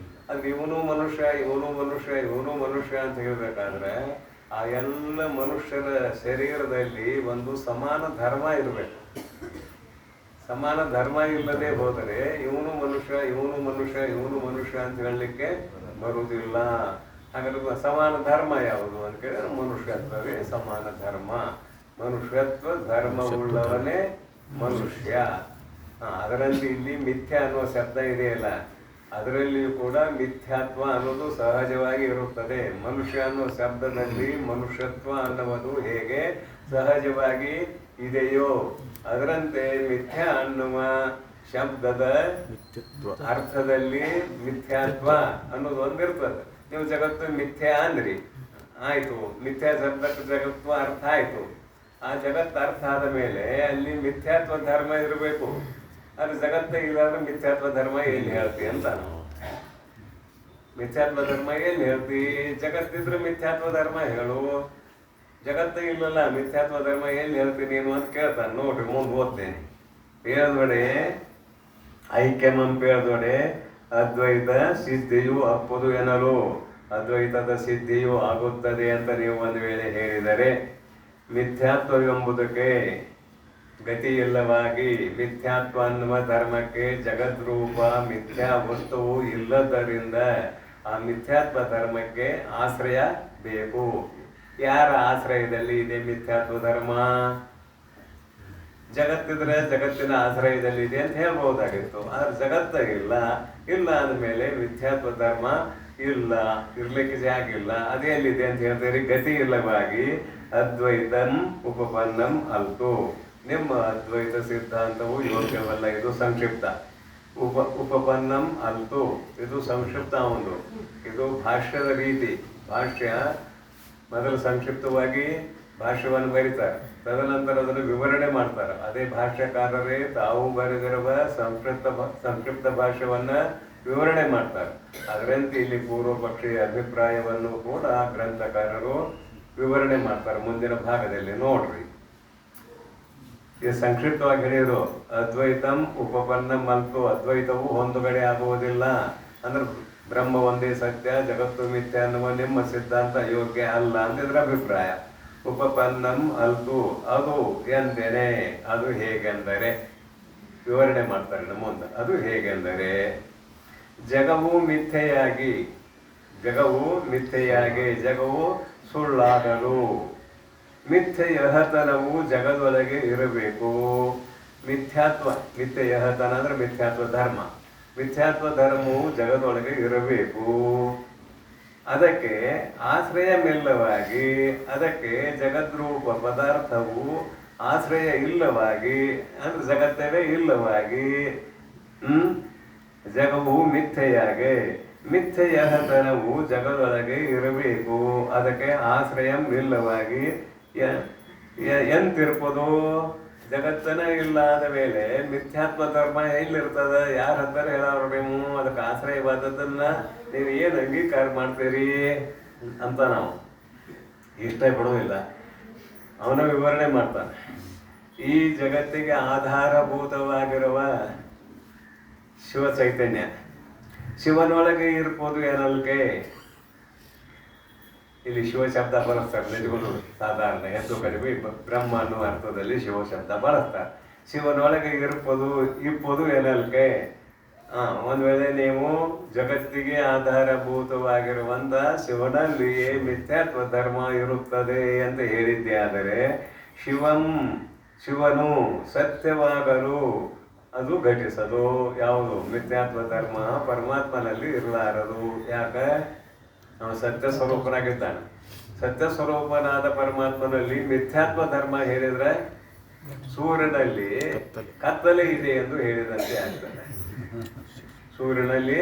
ಅದು ಇವನು ಮನುಷ್ಯ, ಇವನು ಮನುಷ್ಯ, ಇವನು ಮನುಷ್ಯ ಅಂತ ಹೇಳ್ಬೇಕಾದ್ರೆ ಆ ಎಲ್ಲ ಮನುಷ್ಯರ ಶರೀರದಲ್ಲಿ ಒಂದು ಸಮಾನ ಧರ್ಮ ಇರಬೇಕು. ಸಮಾನ ಧರ್ಮ ಇಲ್ಲದೆ ಹೋದರೆ ಇವನು ಮನುಷ್ಯ, ಇವನು ಮನುಷ್ಯ, ಇವನು ಮನುಷ್ಯ ಅಂತ ಹೇಳಲಿಕ್ಕೆ ಬರುವುದಿಲ್ಲ. ಹಾಗಾದ್ರೆ ಸಮಾನ ಧರ್ಮ ಯಾವುದು ಅಂತ ಕೇಳಿದ್ರೆ ಮನುಷ್ಯತ್ವವೇ ಸಮಾನ ಧರ್ಮ. ಮನುಷ್ಯತ್ವ ಧರ್ಮವುಳ್ಳವನೇ ಮನುಷ್ಯ. ಅದರಲ್ಲಿ ಇಲ್ಲಿ ಮಿಥ್ಯಾ ಅನ್ನುವ ಶಬ್ದ ಇದೆಯಲ್ಲ, ಅದರಲ್ಲಿಯೂ ಕೂಡ ಮಿಥ್ಯಾತ್ವ ಅನ್ನೋದು ಸಹಜವಾಗಿ ಇರುತ್ತದೆ. ಮನುಷ್ಯ ಅನ್ನುವ ಶಬ್ದದಲ್ಲಿ ಮನುಷ್ಯತ್ವ ಅನ್ನುವುದು ಹೇಗೆ ಸಹಜವಾಗಿ ಇದೆಯೋ ಅದರಂತೆ ಮಿಥ್ಯಾ ಅನ್ನುವ ಶಬ್ದದ ಅರ್ಥದಲ್ಲಿ ಮಿಥ್ಯಾತ್ವ ಅನ್ನೋದು ಒಂದಿರ್ತದೆ. ನೀವು ಜಗತ್ತು ಮಿಥ್ಯಾ ಅಂದ್ರಿ, ಆಯ್ತು, ಮಿಥ್ಯಾ ಶಬ್ದಕ್ಕೆ ಜಗತ್ತು ಅರ್ಥ ಆಯ್ತು. ಆ ಜಗತ್ತು ಅರ್ಥ ಆದ ಮೇಲೆ ಅಲ್ಲಿ ಮಿಥ್ಯಾತ್ವ ಧರ್ಮ ಇರಬೇಕು. ಅದು ಜಗತ್ತೇ ಇಲ್ಲಾಂದ್ರೆ ಮಿಥ್ಯಾತ್ವ ಧರ್ಮ ಎಲ್ಲಿ ಹೇಳ್ತಿ ಅಂತ. ಮಿಥ್ಯಾತ್ವ ಧರ್ಮ ಎಲ್ಲಿ ಹೇಳ್ತಿ? ಜಗತ್ತಿದ್ರೆ ಮಿಥ್ಯಾತ್ವ ಧರ್ಮ ಹೇಳು. ಜಗತ್ತೇ ಇಲ್ಲಲ್ಲ, ಮಿಥ್ಯಾತ್ವ ಧರ್ಮ ಎಲ್ಲಿ ಹೇಳ್ತೀನಿ ನೀನು ಅಂತ ಕೇಳ್ತಾನೆ. ನೋಡ್ರಿ, ಮುಂದೆ ಓದ್ತೇನೆ. ಪೇಳದೊಡೆ ಐಕ್ಯಮಂ ಪೇಳದೊಡೆ ಅದ್ವೈತ ಸಿದ್ಧಿಯು ಅಪ್ಪದು ಎನ್ನಲು. ಅದ್ವೈತದ ಸಿದ್ಧಿಯು ಆಗುತ್ತದೆ ಅಂತ ನೀವು ಒಂದು ವೇಳೆ ಹೇಳಿದರೆ ಮಿಥ್ಯಾತ್ವವೆಂಬುದಕ್ಕೆ ಗತಿ ಇಲ್ಲವಾಗಿ ಮಿಥ್ಯಾತ್ವ ಅನ್ನುವ ಧರ್ಮಕ್ಕೆ ಜಗದ್ರೂಪ ಮಿಥ್ಯಾ ವಸ್ತುವು ಇಲ್ಲದರಿಂದ ಆ ಮಿಥ್ಯಾತ್ವ ಧರ್ಮಕ್ಕೆ ಆಶ್ರಯ ಬೇಕು. ಯಾರ ಆಶ್ರಯದಲ್ಲಿ ಇದೆ ಮಿಥ್ಯಾತ್ವ ಧರ್ಮ? ಜಗತ್ತಿದ್ರೆ ಜಗತ್ತಿನ ಆಶ್ರಯದಲ್ಲಿ ಇದೆ ಅಂತ ಹೇಳ್ಬಹುದಾಗಿತ್ತು. ಆದ್ರೆ ಜಗತ್ತ ಇಲ್ಲ. ಇಲ್ಲ ಅಂದಮೇಲೆ ಮಿಥ್ಯಾತ್ವ ಧರ್ಮ ಇಲ್ಲ, ಇರ್ಲಿಕ್ಕೆ ಜಾಗಿಲ್ಲ. ಅದೇ ಎಲ್ಲಿದೆ ಅಂತ ಹೇಳ್ತೀರಿ? ಗತಿ ಇಲ್ಲವಾಗಿ ಅದ್ವೈತಂ ಉಪಪನ್ನಂ ಅಲ್ತು. ನಿಮ್ಮ ಅದ್ವೈತ ಸಿದ್ಧಾಂತವು ಯೋಗ್ಯವಲ್ಲ. ಇದು ಸಂಕ್ಷಿಪ್ತ. ಉಪಪನ್ನಂ ಅಲ್ತು, ಇದು ಸಂಕ್ಷಿಪ್ತ. ಒಂದು ಇದು ಭಾಷ್ಯದ ರೀತಿ. ಭಾಷ್ಯ ಮೊದಲು ಸಂಕ್ಷಿಪ್ತವಾಗಿ ಭಾಷ್ಯವನ್ನು ಬರೀತಾರೆ, ತದನಂತರ ಅದನ್ನು ವಿವರಣೆ ಮಾಡ್ತಾರೆ. ಅದೇ ಭಾಷ್ಯಕಾರರೇ ತಾವು ಬರೆದಿರುವ ಸಂಕ್ಷಿಪ್ತ ಭಾಷ್ಯವನ್ನ ವಿವರಣೆ ಮಾಡ್ತಾರೆ. ಅದರಂತೆ ಇಲ್ಲಿ ಪೂರ್ವ ಪಕ್ಷೀಯ ಅಭಿಪ್ರಾಯವನ್ನು ಕೂಡ ಗ್ರಂಥಕಾರರು ವಿವರಣೆ ಮಾಡ್ತಾರೆ ಮುಂದಿನ ಭಾಗದಲ್ಲಿ. ನೋಡ್ರಿ, ಇದು ಸಂಕ್ಷಿಪ್ತವಾಗಿ ಹೇಳಿದ್ರು. ಅದ್ವೈತಂ ಉಪಪನ್ನಂ ಅಲ್ತು. ಅದ್ವೈತವು ಹೊಂದುಗಡೆ ಆಗುವುದಿಲ್ಲ. ಅಂದ್ರೆ ಬ್ರಹ್ಮ ಒಂದೇ ಸತ್ಯ, ಜಗತ್ತು ಮಿಥ್ಯ ಅನ್ನುವ ನಿಮ್ಮ ಸಿದ್ಧಾಂತ ಯೋಗ್ಯ ಅಲ್ಲ ಅಂತ ಇದ್ರ ಅಭಿಪ್ರಾಯ. ಉಪಪನ್ನಂ ಅಲ್ತು, ಅದು ಎಂದೇನೆ, ಅದು ಹೇಗೆಂದರೆ ವಿವರಣೆ ಮಾಡ್ತಾರೆ ನಮ್ಮ ಮುಂದೆ. ಅದು ಹೇಗೆಂದರೆ ಜಗವು ಮಿಥ್ಯೆಯಾಗಿ, ಜಗವು ಸುಳ್ಳಾಗಲು ಮಿಥ್ಯಯಹತನವು ಜಗದೊಳಗೆ ಇರಬೇಕು. ಮಿಥ್ಯಯಹತನ ಅಂದ್ರೆ ಮಿಥ್ಯಾತ್ವ ಧರ್ಮ. ಮಿಥ್ಯಾತ್ವ ಧರ್ಮವು ಜಗದೊಳಗೆ ಇರಬೇಕು. ಅದಕ್ಕೆ ಆಶ್ರಯವಿಲ್ಲವಾಗಿ, ಅದಕ್ಕೆ ಜಗದ್ರೂಪ ಪದಾರ್ಥವು ಆಶ್ರಯ ಇಲ್ಲವಾಗಿ, ಅಂದ್ರೆ ಜಗತ್ತವೇ ಇಲ್ಲವಾಗಿ, ಜಗವು ಮಿಥ್ಯೆಯಾಗೆ, ಮಿಥ್ಯೆಯತನವು ಜಗದೊಳಗೆ ಇರಬೇಕು. ಅದಕ್ಕೆ ಆಶ್ರಯಂ ಇಲ್ಲವಾಗಿ ಎಂತಿರ್ಬೋದು? ಜಗತ್ತನೇ ಇಲ್ಲದ ಮೇಲೆ ಮಿಥ್ಯಾತ್ಮ ಧರ್ಮ ಎಲ್ಲಿರ್ತದ? ಯಾರ ಹತ್ತಾರ ಹೇಳೋರು ನೀವು? ಅದಕ್ಕೆ ಆಶ್ರಯವಾದದನ್ನ ನೀವು ಏನು ಅಂಗೀಕಾರ ಮಾಡ್ತೀರಿ ಅಂತ ನಾವು ಇಷ್ಟಪಡೋದಿಲ್ಲ. ಅವನ ವಿವರಣೆ ಮಾಡ್ತಾನೆ. ಈ ಜಗತ್ತಿಗೆ ಆಧಾರಭೂತವಾಗಿರುವ ಶಿವ ಚೈತನ್ಯ, ಶಿವನೊಳಗೆ ಇರ್ಬೋದು ಏನಲ್ಕೆ. ಇಲ್ಲಿ ಶಿವ ಶಬ್ದ ಬಳಸ್ತಾರೆ ನಿಜಗಳು, ಸಾಧಾರಣ ಹೆಚ್ಚು ಕಡಿಮೆ ಬ್ರಹ್ಮ ಅನ್ನುವ ಅರ್ಥದಲ್ಲಿ ಶಿವ ಶಬ್ದ ಬಳಸ್ತಾರೆ. ಶಿವನೊಳಗೆ ಇಪ್ಪದು ಏನಲ್ಕೆ. ಒಂದು ವೇಳೆ ನೀವು ಜಗತ್ತಿಗೆ ಆಧಾರಭೂತವಾಗಿರುವಂತ ಶಿವನಲ್ಲಿಯೇ ಮಿಥ್ಯಾತ್ವ ಧರ್ಮ ಇರುತ್ತದೆ ಅಂತ ಹೇಳಿದ್ದೆ. ಆದರೆ ಶಿವನು ಸತ್ಯವಾಗಲು ಅದು ಘಟಿಸದು. ಯಾವುದು? ಮಿಥ್ಯಾತ್ವ ಧರ್ಮ ಪರಮಾತ್ಮನಲ್ಲಿ ಇರಲಾರದು. ಯಾಕೆ? ನಾವು ಸತ್ಯ ಸ್ವರೂಪನಾಗಿದ್ದಾನೆ. ಸತ್ಯ ಸ್ವರೂಪನಾದ ಪರಮಾತ್ಮನಲ್ಲಿ ಮಿಥ್ಯಾತ್ವ ಧರ್ಮ ಹೇಳಿದ್ರೆ ಸೂರ್ಯನಲ್ಲಿ ಕತ್ತಲೆ ಇದೆ ಎಂದು ಹೇಳಿದಂತೆ ಆಗ್ತದೆ. ಸೂರ್ಯನಲ್ಲಿ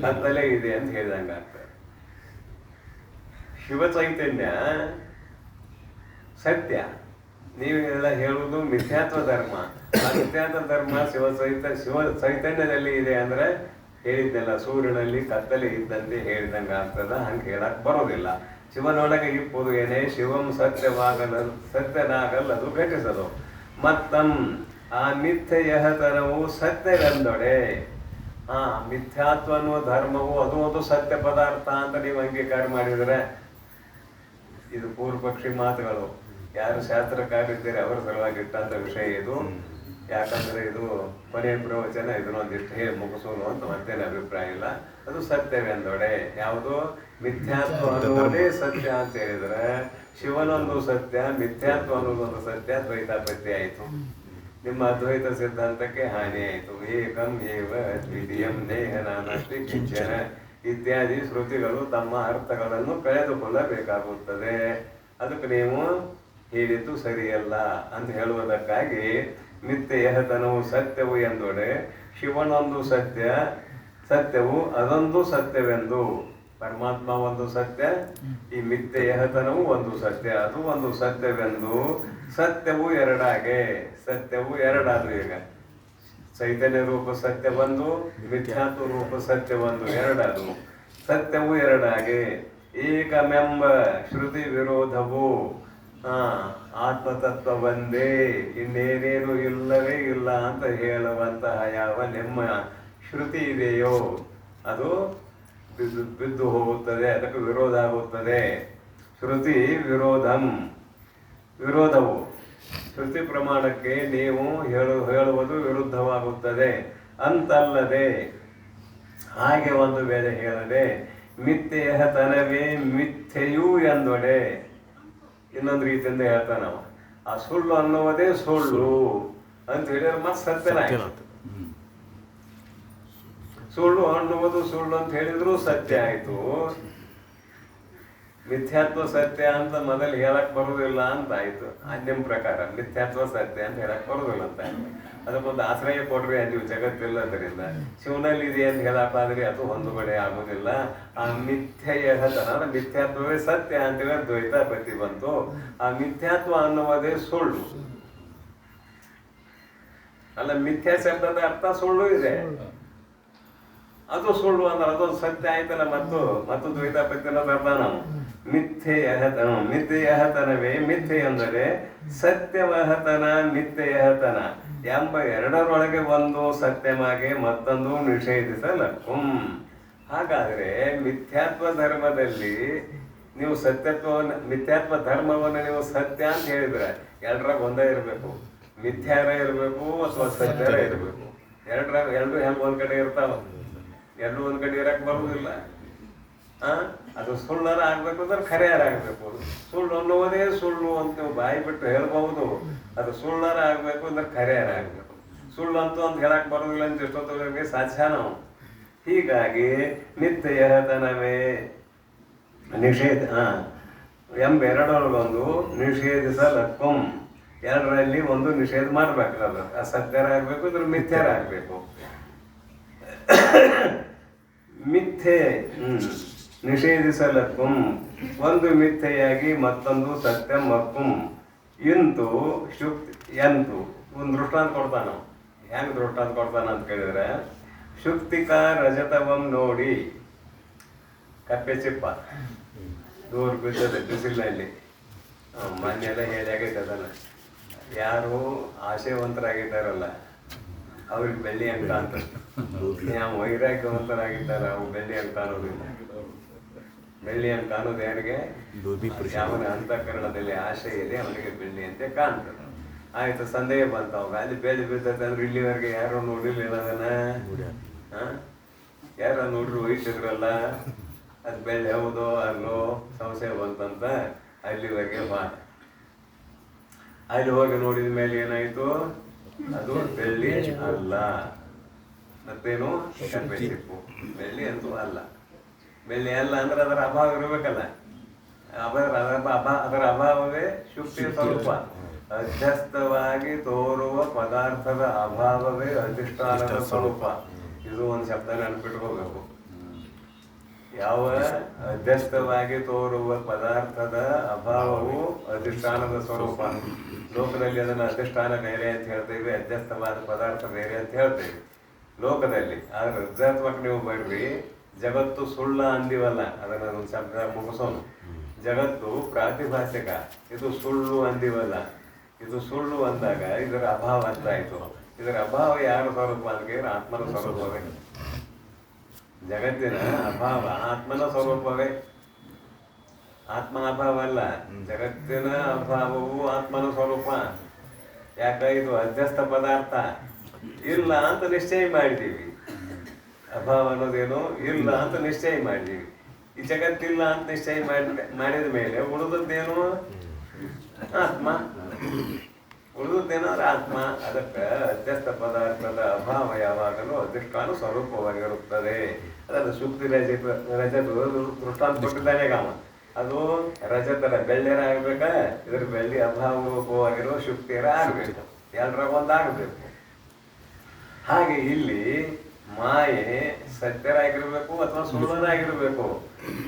ಕತ್ತಲೆ ಇದೆ ಅಂತ ಹೇಳಿದಂಗೆ ಆಗ್ತದೆ. ಶಿವ ಚೈತನ್ಯ ಸತ್ಯ, ನೀವೆಲ್ಲ ಹೇಳುವುದು ಮಿಥ್ಯಾತ್ವ ಧರ್ಮ. ಆ ಮಿಥ್ಯಾತ್ವ ಧರ್ಮ ಶಿವ ಚೈತನ್ಯದಲ್ಲಿ ಇದೆ ಅಂದ್ರೆ ಹೇಳಿದ್ದೆಲ್ಲ ಸೂರ್ಯನಲ್ಲಿ ಕತ್ತಲೆ ಇದ್ದಂತೆ ಹೇಳಿದಂಗೆ ಆಗ್ತದ. ಹಂಗೆ ಹೇಳಕ್ ಬರೋದಿಲ್ಲ. ಶಿವನೊಳಗೆ ಇಪ್ಪುದು ಏನೇ ಶಿವಂ ಸತ್ಯನಾಗಲ್ಲದು ಘಟಿಸದು. ಮತ್ತಂ ಆ ಮಿಥ್ಯೆಯತನವು ಸತ್ಯವೆಂದೊಡೆ. ಮಿಥ್ಯಾತ್ವ ಅನ್ನುವ ಧರ್ಮವು ಅದು ಒಂದು ಸತ್ಯ ಪದಾರ್ಥ ಅಂತ ನೀವು ಅಂಗೀಕಾರ ಮಾಡಿದರೆ, ಇದು ಪೂರ್ವ ಪಕ್ಷಿ ಮಾತುಗಳು. ಯಾರು ಶಾಸ್ತ್ರಕಾರಿದ್ದೀರಿ ಅವರ ಸಲುವಾಗಿ ಇಟ್ಟಂತ ವಿಷಯ ಇದು. ಯಾಕಂದ್ರೆ ಇದು ಕೊನೆಯ ಪ್ರವಚನ, ಇದನ್ನೊಂದಿಷ್ಟು ಹೇಳಿ ಮುಗಿಸೋನು ಅಂತ ಮತ್ತೇನು ಅಭಿಪ್ರಾಯ ಇಲ್ಲ. ಅದು ಸತ್ಯವೆಂದೊಡೆ. ಯಾವುದು? ಮಿಥ್ಯಾತ್ವ ಅನ್ನೋದೇ ಸತ್ಯ ಅಂತ ಹೇಳಿದ್ರೆ ಶಿವನೊಂದು ಸತ್ಯ, ಮಿಥ್ಯಾತ್ವ ಅನ್ನೋದೊಂದು ಸತ್ಯ, ದ್ವೈತಾಪತ್ಯ ಆಯಿತು. ನಿಮ್ಮ ಅದ್ವೈತ ಸಿದ್ಧಾಂತಕ್ಕೆ ಹಾನಿ ಆಯಿತು. ಏಕಂ ಏವ ದ್ವಿತೀಯಂ ನೇಹ ನಾನಾಸ್ತಿ ಕಿಂಚನ ಇತ್ಯಾದಿ ಶ್ರುತಿಗಳು ತಮ್ಮ ಅರ್ಥಗಳನ್ನು ಕಳೆದುಕೊಳ್ಳಬೇಕಾಗುತ್ತದೆ. ಅದಕ್ಕೆ ನೀವು ಹೇಳಿದ್ದು ಸರಿಯಲ್ಲ ಅಂತ ಹೇಳುವುದಕ್ಕಾಗಿ ಮಿಥ್ಯೆಯತನವು ಸತ್ಯವು ಎಂದೊಡೆ ಶಿವನೊಂದು ಸತ್ಯವು ಅದೊಂದು ಸತ್ಯವೆಂದು. ಪರಮಾತ್ಮ ಒಂದು ಸತ್ಯ, ಈ ಮಿಥ್ಯೆಯತನವು ಒಂದು ಸತ್ಯ, ಅದು ಒಂದು ಸತ್ಯವೆಂದು. ಸತ್ಯವು ಎರಡಾದ್ರು. ಈಗ ಚೈತನ್ಯ ರೂಪ ಸತ್ಯ ಒಂದು, ಮಿಥ್ಯಾತ್ವ ರೂಪ ಸತ್ಯ ಒಂದು, ಎರಡಾದ್ರು. ಸತ್ಯವು ಎರಡಾಗೆ ಏಕಮೆಂಬ ಶ್ರುತಿ ವಿರೋಧವು ಆತ್ಮತತ್ವ ಒಂದೇ, ಇನ್ನೇನೇನು ಇಲ್ಲವೇ ಇಲ್ಲ ಅಂತ ಹೇಳುವಂತಹ ಯಾವ ನಿಮ್ಮ ಶ್ರುತಿ ಇದೆಯೋ ಅದು ಬಿದ್ದು ಹೋಗುತ್ತದೆ, ಅದಕ್ಕೆ ವಿರೋಧ ಆಗುತ್ತದೆ. ಶ್ರುತಿ ವಿರೋಧವು ಶ್ರುತಿ ಪ್ರಮಾಣಕ್ಕೆ ನೀವು ಹೇಳುವುದು ವಿರುದ್ಧವಾಗುತ್ತದೆ ಅಂತಲ್ಲದೆ. ಹಾಗೆ ಒಂದು ವೇಳೆ ಹೇಳದೆ ಮಿಥ್ಯೆಯತನವೇ ಮಿಥ್ಯೆಯೂ ಎಂದೊಡೆ. ಇನ್ನೊಂದು ರೀತಿಯಿಂದ ಹೇಳ್ತಾನ ನಾವು, ಆ ಸುಳ್ಳು ಅನ್ನುವುದೇ ಸುಳ್ಳು ಅಂತ ಹೇಳಿದ್ರೆ ಮತ್ತೆ ಸತ್ಯನ. ಸುಳ್ಳು ಅನ್ನುವುದು ಸುಳ್ಳು ಅಂತ ಹೇಳಿದ್ರು ಸತ್ಯ ಆಯ್ತು. ಮಿಥ್ಯಾತ್ವ ಸತ್ಯ ಅಂತ ಮೊದಲು ಹೇಳಕ್ ಬರುವುದಿಲ್ಲ ಅಂತ ಆಯ್ತು. ನಿಮ್ಮ ಪ್ರಕಾರ ಮಿಥ್ಯಾತ್ವ ಸತ್ಯ ಅಂತ ಹೇಳಕ್ ಬರುವುದಿಲ್ಲ ಅಂತ ಆಯ್ತು. ಅದಕ್ಕೊಂದು ಆಶ್ರಯ ಕೊಡ್ರಿ ನೀವು ಜಗತ್ತಿಲ್ಲದ್ರಿಂದ. ಶಿವನಲ್ಲಿ ಇದೆ ಅಂತ ಹೇಳಕ್ಕಾದ್ರೆ ಅದು ಹೊಂದುಗಡೆ ಆಗುದಿಲ್ಲ. ಆ ಮಿಥ್ಯೆಯತನ ಮಿಥ್ಯಾತ್ವವೇ ಸತ್ಯ ಅಂತೇಳಿ ದ್ವೈತಾಪತ್ತಿ ಬಂತು. ಆ ಮಿಥ್ಯಾತ್ವ ಅನ್ನುವುದೇ ಸುಳ್ಳು ಅಲ್ಲ. ಮಿಥ್ಯಾ ಶಬ್ದದ ಅರ್ಥ ಸುಳ್ಳು ಇದೆ, ಅದು ಸುಳ್ಳು ಅಂದ್ರೆ ಅದೊಂದು ಸತ್ಯ ಆಯ್ತಲ್ಲ. ಮತ್ತು ದ್ವೈತಾಪತ್ತಿ ಅನ್ನೋದು ನಾವು ಮಿಥ್ಯೆಯತನವೇ ಮಿಥ್ಯೆ ಎಂದರೆ ಸತ್ಯವಹತನ ಮಿಥ್ಯೆಯತನ ಎಂಬ ಎರಡರೊಳಗೆ ಒಂದು ಸತ್ಯವಾಗಿ ಮತ್ತೊಂದು ನಿಷೇಧಿಸಲಕ್ಕು. ಹಾಗಾದ್ರೆ ಮಿಥ್ಯಾತ್ವ ಧರ್ಮದಲ್ಲಿ ನೀವು ಮಿಥ್ಯಾತ್ವ ಧರ್ಮವನ್ನು ನೀವು ಸತ್ಯ ಅಂತ ಹೇಳಿದ್ರೆ ಎರಡರಾಗ ಒಂದೇ ಇರಬೇಕು. ಮಿಥ್ಯಾರ ಇರಬೇಕು ಅಥವಾ ಸತ್ಯರ ಇರಬೇಕು. ಎರಡು ಹೆಂಗ್ ಒಂದ್ ಕಡೆ ಇರ್ತಾವ, ಎರಡು ಒಂದ್ ಕಡೆ ಇರಕ್ ಬರುವುದಿಲ್ಲ. ಅದು ಸುಳ್ಳರ ಆಗ್ಬೇಕು ಅಂದ್ರೆ ಖರೆಯರ ಆಗ್ಬೇಕು. ಸುಳ್ಳು ಅನ್ನುವುದೇ ಸುಳ್ಳು ಅಂತ ನೀವು ಬಾಯಿ ಬಿಟ್ಟು ಹೇಳ್ಬಹುದು. ಅದು ಸುಳ್ಳರ ಆಗ್ಬೇಕು ಅಂದ್ರೆ ಖರೆಯರ ಆಗ್ಬೇಕು. ಸುಳ್ಳು ಅಂತೂ ಅಂತ ಹೇಳಕ್ ಬರುದಿಲ್ಲ ಅಂತ ಎಷ್ಟೊತ್ತಿಗೆ ಸಾಧ್ಯ ನಾವು. ಹೀಗಾಗಿ ಮಿಥ್ಯೆಯತನವೇ ನಿಷೇಧ ಎಂಬೆರಡರೊಳಗೊಂದು ನಿಷೇಧಿಸಲಕ್ಕಂ, ಎರಡರಲ್ಲಿ ಒಂದು ನಿಷೇಧ ಮಾಡಬೇಕು. ಅದು ಅಸತ್ಯರಾಗಬೇಕು, ಇದ್ರ ಮಿಥ್ಯರಾಗಬೇಕು. ಮಿಥ್ಯೆ ನಿಷೇಧಿಸಲಕ್ಕಂ, ಒಂದು ಮಿಥ್ಯೆಯಾಗಿ ಮತ್ತೊಂದು ಸತ್ಯ ಮಕ್ಕಂ. ಇಂತು ಶುಕ್ತಿ ಎಂತು ಒಂದು ದೃಷ್ಟಾಂತ ಕೊಡ್ತಾನ. ಹೆಂಗೆ ದೃಷ್ಟಾಂತ ಕೊಡ್ತಾನ ಅಂತ ಕೇಳಿದ್ರೆ, ಶುಕ್ತಿಕಾ ರಜತವಂ ನೋಡಿ, ಕಪ್ಪೆ ಚಿಪ್ಪ ದೂರ ಬಿದ್ದದೆ ಬಿಸಿಲಿನಲ್ಲಿ. ಮನೆಯೆಲ್ಲ ಹೇಳಾಗೈತೆ ಅದನ್ನು. ಯಾರು ಆಶಯವಂತರಾಗಿದ್ದಾರಲ್ಲ ಅವ್ರಿಗೆ ಬೆಳ್ಳಿ ಅಂಕ ಅಂತ, ಯಾವ ವೈರಾಗ್ಯವಂತರಾಗಿದ್ದಾರೆ ಅವ್ರು ಬೆಳ್ಳಿ ಅಂಕ ಅನ್ನೋದಿಲ್ಲ. ಬೆಳ್ಳಿ ಅಂಕ ಅನ್ನೋದು ಯಾರಿಗೆ? ಯಾವನ ಅಂತಃಕರಣದಲ್ಲಿ ಆಶೆ ಇದೆ ಅವನಿಗೆ ಬೆಳ್ಳಿ ಅಂತ ಕಾಣ್ತದೆ. ಆಯ್ತು, ಸಂದೇಹ ಬಂತ ಅವಾಗ, ಅಲ್ಲಿ ಬೆಳ್ಳಿ ಬಿದ್ದತ್ತೆ ಅಂದ್ರೆ ಇಲ್ಲಿವರೆಗೆ ಯಾರು ನೋಡಿರ್ಲಿಲ್ಲ ಅದನ್ನ. ಯಾರ ನೋಡ್ರಿ ವಹಿಸಿದ್ರಲ್ಲ, ಅದು ಬೆಳ್ಳಿ ಹೌದೋ ಅಲ್ಲೋ ಸಂಶಯ ಬಂತಂತ ಅಲ್ಲಿವರೆಗೆ ಅಲ್ಲಿ ಹೋಗಿ ನೋಡಿದ ಮೇಲೆ ಏನಾಯ್ತು, ಅದು ಬೆಳ್ಳಿ ಅಲ್ಲ. ಮತ್ತೇನು? ಕಪ್ಪೆ ಚಿಪ್ಪು. ಬೆಳ್ಳಿ ಅಂತೂ ಅಲ್ಲ. ಬೆಳ್ಳಿ ಅಲ್ಲ ಅಂದ್ರೆ ಅದರ ಅಭಾವ ಇರಬೇಕಲ್ಲ. ಅದರ ಅಭಾವವೇ ಶುಕ್ತಿಯ ಸ್ವರೂಪ. ಅಧ್ಯಸ್ಥವಾಗಿ ತೋರುವ ಪದಾರ್ಥದ ಅಭಾವವೇ ಅಧಿಷ್ಠಾನದ ಸ್ವರೂಪ. ಇದು ಒಂದು ಶಬ್ದ ನೆನಪಿಟ್ಕೋಬೇಕು. ಯಾವ ಅಧ್ಯಸ್ಥವಾಗಿ ತೋರುವ ಪದಾರ್ಥದ ಅಭಾವವು ಅಧಿಷ್ಠಾನದ ಸ್ವರೂಪ. ಲೋಕದಲ್ಲಿ ಅದನ್ನು ಅಧಿಷ್ಠಾನ ಬೇರೆ ಅಂತ ಹೇಳ್ತೇವೆ, ಅಧ್ಯಸ್ಥವಾದ ಪದಾರ್ಥ ಬೇರೆ ಅಂತ ಹೇಳ್ತೇವೆ ಲೋಕದಲ್ಲಿ. ಆದ್ರೆ ಅಧ್ಯಾತ್ಮಕ್ಕೆ ನೀವು ಬರ್ರಿ, ಜಗತ್ತು ಸುಳ್ಳ ಅಂದಿವಲ್ಲ, ಅದನ್ನ ಒಂದು ಶಬ್ದ ಮುಗಿಸೋನು. ಜಗತ್ತು ಪ್ರಾತಿಭಾಸಿಕ, ಇದು ಸುಳ್ಳು ಅಂದಿವಲ್ಲ. ಇದು ಸುಳ್ಳು ಅಂದಾಗ ಇದರ ಅಭಾವ ಅಂತ ಆಯ್ತು. ಇದರ ಅಭಾವ ಯಾರ ಸ್ವರೂಪ ಅಂದ್ರೆ ಆತ್ಮನ ಸ್ವರೂಪವೇ. ಜಗತ್ತಿನ ಅಭಾವ ಆತ್ಮನ ಸ್ವರೂಪವೇ. ಆತ್ಮನ ಅಭಾವ ಅಲ್ಲ, ಜಗತ್ತಿನ ಅಭಾವವು ಆತ್ಮನ ಸ್ವರೂಪ. ಯಾಕ? ಇದು ಅಧ್ಯಸ್ಥ ಪದಾರ್ಥ ಇಲ್ಲ ಅಂತ ನಿಶ್ಚಯ ಮಾಡಿದ್ದೀವಿ. ಅಭಾವ ಅನ್ನೋದೇನು ಇಲ್ಲ ಅಂತ ನಿಶ್ಚಯ ಮಾಡಿದ್ದೀವಿ. ಈ ಜಗತ್ತಿಲ್ಲ ಅಂತ ನಿಶ್ಚಯ ಮಾಡಿದ ಮೇಲೆ ಉಳಿದದ್ದೇನು? ಆತ್ಮ. ಉಳಿದದ್ದೇನಾದ್ರೆ ಆತ್ಮ. ಅದಕ್ಕೆ ಅಧ್ಯಸ್ಥ ಪದಾರ್ಥದ ಅಭಾವ ಯಾವಾಗಲೂ ಅಧಿಷ್ಠಾನ ಸ್ವರೂಪವಾಗಿರುತ್ತದೆ. ಅದನ್ನು ಶುಕ್ತಿ ರಜತ ದೃಷ್ಟಾಂತ ಕೊಟ್ಟಿದ್ದಾನೆ ಗಾಮ. ಅದು ರಜತರ ಬೆಳ್ಳಿಯರ ಆಗ್ಬೇಕ, ಇದ್ರ ಬೆಳ್ಳಿ ಅಭಾವ ರೂಪವಾಗಿರೋ ಶುಕ್ತಿಯರ ಆಗ್ಬೇಕು. ಎಲ್ಲರಾಗ ಒಂದಾಗಬೇಕು. ಹಾಗೆ ಇಲ್ಲಿ ಮಾಯೆ ಸತ್ಯರಾಗಿರ್ಬೇಕು ಅಥವಾ ಸುಳ್ಳರಾಗಿರ್ಬೇಕು.